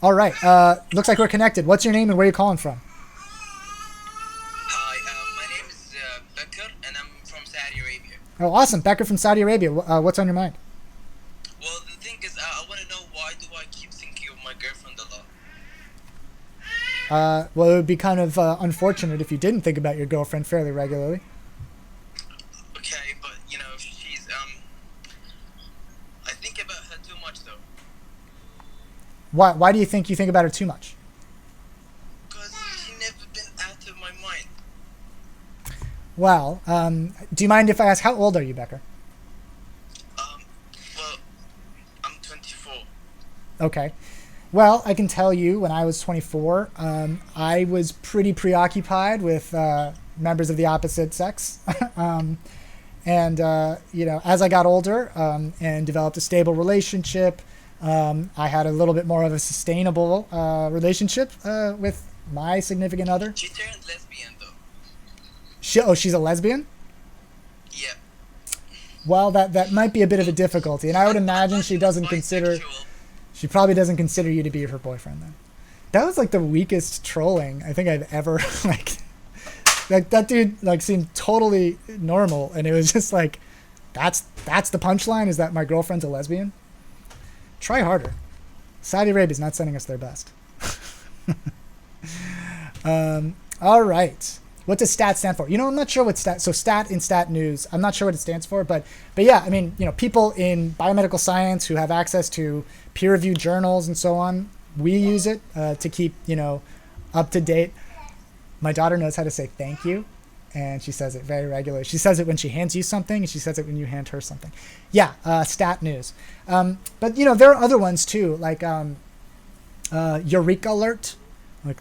All right. Looks like we're connected. What's your name and where are you calling from? Hi, my name is Bekir, and I'm from Saudi Arabia. Oh, awesome. Becker from Saudi Arabia. What's on your mind? Well, the thing is, I want to know, why do I keep thinking of my girlfriend a lot? Well, it would be kind of unfortunate if you didn't think about your girlfriend fairly regularly. Okay, but she's I think about her too much though. Why do you think about her too much? Cause she never been out of my mind. Well, do you mind if I ask, how old are you, Becker? Well, I'm 24. Okay. Well, I can tell you when I was 24, I was pretty preoccupied with members of the opposite sex. And as I got older and developed a stable relationship, I had a little bit more of a sustainable relationship with my significant other. She turned lesbian though. She's a lesbian? Yeah. Well, that might be a bit of a difficulty, and I would imagine she doesn't consider... Bisexual. She probably doesn't consider you to be her boyfriend then. That was like the weakest trolling I think I've ever like that dude like seemed totally normal, and it was just like that's the punchline, is that my girlfriend's a lesbian? Try harder. Saudi Arabia's not sending us their best. All right. What does STAT stand for? I'm not sure what STAT. So STAT in Stat News, I'm not sure what it stands for, but yeah, I mean, people in biomedical science who have access to peer-reviewed journals and so on, we use it to keep, up to date. My daughter knows how to say thank you, and she says it very regularly. She says it when she hands you something, and she says it when you hand her something. Yeah, Stat News. But there are other ones too, like Eureka Alert,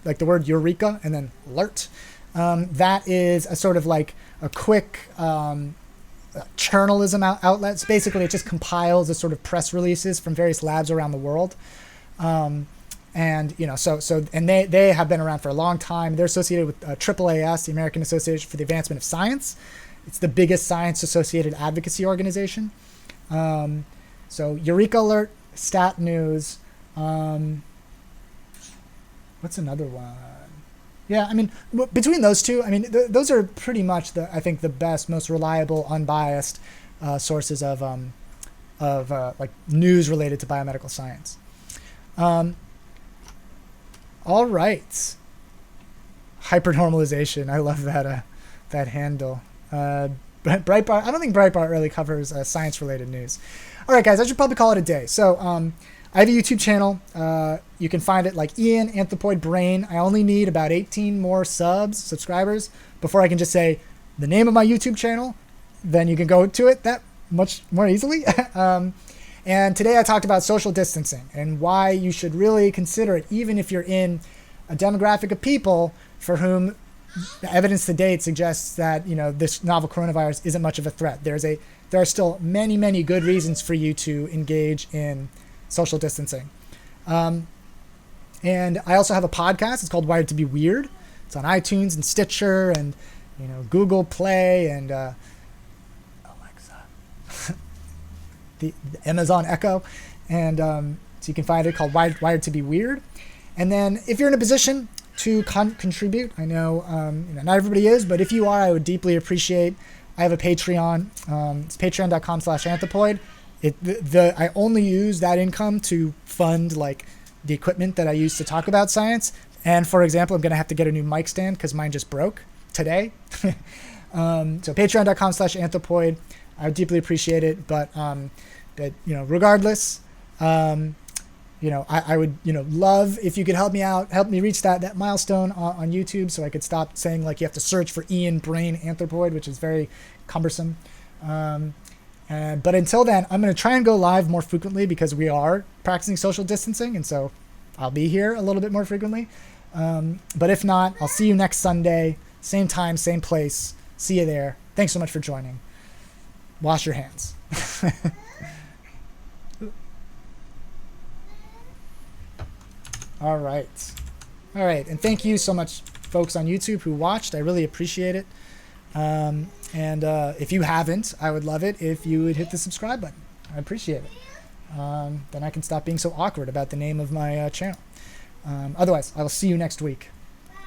like the word Eureka and then alert. That is a sort of like a quick journalism outlet. So basically, it just compiles a sort of press releases from various labs around the world. And they have been around for a long time. They're associated with AAAS, the American Association for the Advancement of Science. It's the biggest science-associated advocacy organization. So Eureka Alert, Stat News. What's another one? Yeah, I mean, between those two, I mean, those are pretty much I think the best, most reliable, unbiased sources of like news related to biomedical science. All right. Hypernormalization. I love that handle. Breitbart. I don't think Breitbart really covers science-related news. All right, guys. I should probably call it a day. So I have a YouTube channel. You can find it like Ian Anthropoid Brain. I only need about 18 more subscribers, before I can just say the name of my YouTube channel. Then you can go to it that much more easily. And today I talked about social distancing and why you should really consider it, even if you're in a demographic of people for whom the evidence to date suggests that this novel coronavirus isn't much of a threat. There are still many, many good reasons for you to engage in social distancing. And I also have a podcast. It's called Wired to be Weird. It's on iTunes and Stitcher and Google Play and Alexa, the Amazon Echo, and so you can find it called Wired to be Weird. And then if you're in a position to contribute, I know not everybody is, but if you are, I would deeply appreciate. I have a Patreon. It's patreon.com/anthropoid. I only use that income to fund like the equipment that I use to talk about science. And for example, I'm going to have to get a new mic stand because mine just broke today. So patreon.com/anthropoid. I would deeply appreciate it. But regardless, I would love if you could help me out, help me reach that milestone on YouTube, so I could stop saying like you have to search for Ian Brain Anthropoid, which is very cumbersome. But until then, I'm going to try and go live more frequently because we are practicing social distancing, and so I'll be here a little bit more frequently. But if not, I'll see you next Sunday, same time, same place. See you there. Thanks so much for joining. Wash your hands. All right. All right. And thank you so much, folks on YouTube who watched. I really appreciate it. And if you haven't, I would love it if you would hit the subscribe button. I appreciate it. Then I can stop being so awkward about the name of my channel. Otherwise, I will see you next week.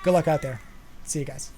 Good luck out there. See you guys.